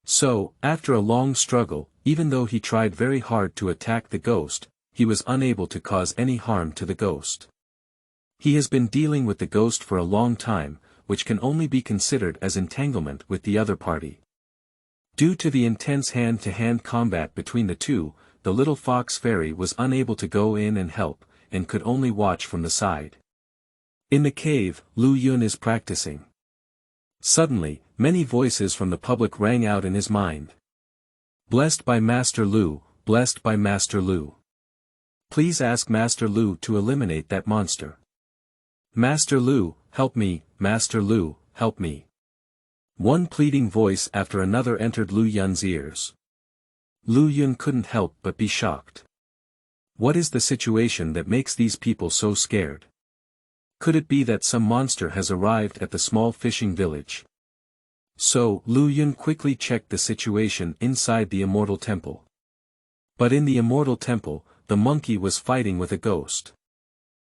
So, after a long struggle, even though he tried very hard to attack the ghost, he was unable to cause any harm to the ghost. He has been dealing with the ghost for a long time, which can only be considered as entanglement with the other party. Due to the intense hand-to-hand combat between the two, the little fox fairy was unable to go in and help, and could only watch from the side. In the cave, Lu Yun is practicing. Suddenly, many voices from the public rang out in his mind. Blessed by Master Lu, blessed by Master Lu. Please ask Master Lu to eliminate that monster. Master Lu, help me, Master Lu, help me. One pleading voice after another entered Lu Yun's ears. Lu Yun couldn't help but be shocked. What is the situation that makes these people so scared? Could it be that some monster has arrived at the small fishing village? So, Lu Yun quickly checked the situation inside the Immortal Temple. But in the Immortal Temple, the monkey was fighting with a ghost.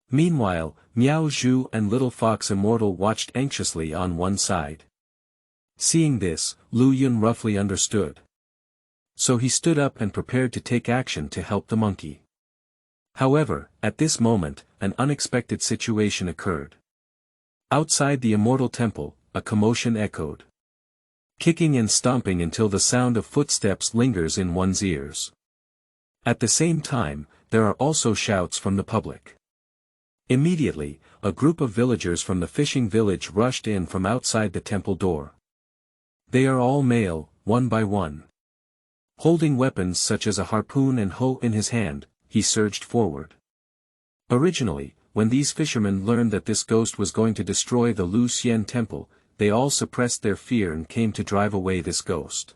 Meanwhile, Miao Zhu and Little Fox Immortal watched anxiously on one side. Seeing this, Lu Yun roughly understood. So he stood up and prepared to take action to help the monkey. However, at this moment, an unexpected situation occurred. Outside the Immortal Temple, a commotion echoed. Kicking and stomping until the sound of footsteps lingers in one's ears. At the same time, there are also shouts from the public. Immediately, a group of villagers from the fishing village rushed in from outside the temple door. They are all male, one by one. Holding weapons such as a harpoon and hoe in his hand, he surged forward. Originally, when these fishermen learned that this ghost was going to destroy the Lu Xian temple, they all suppressed their fear and came to drive away this ghost.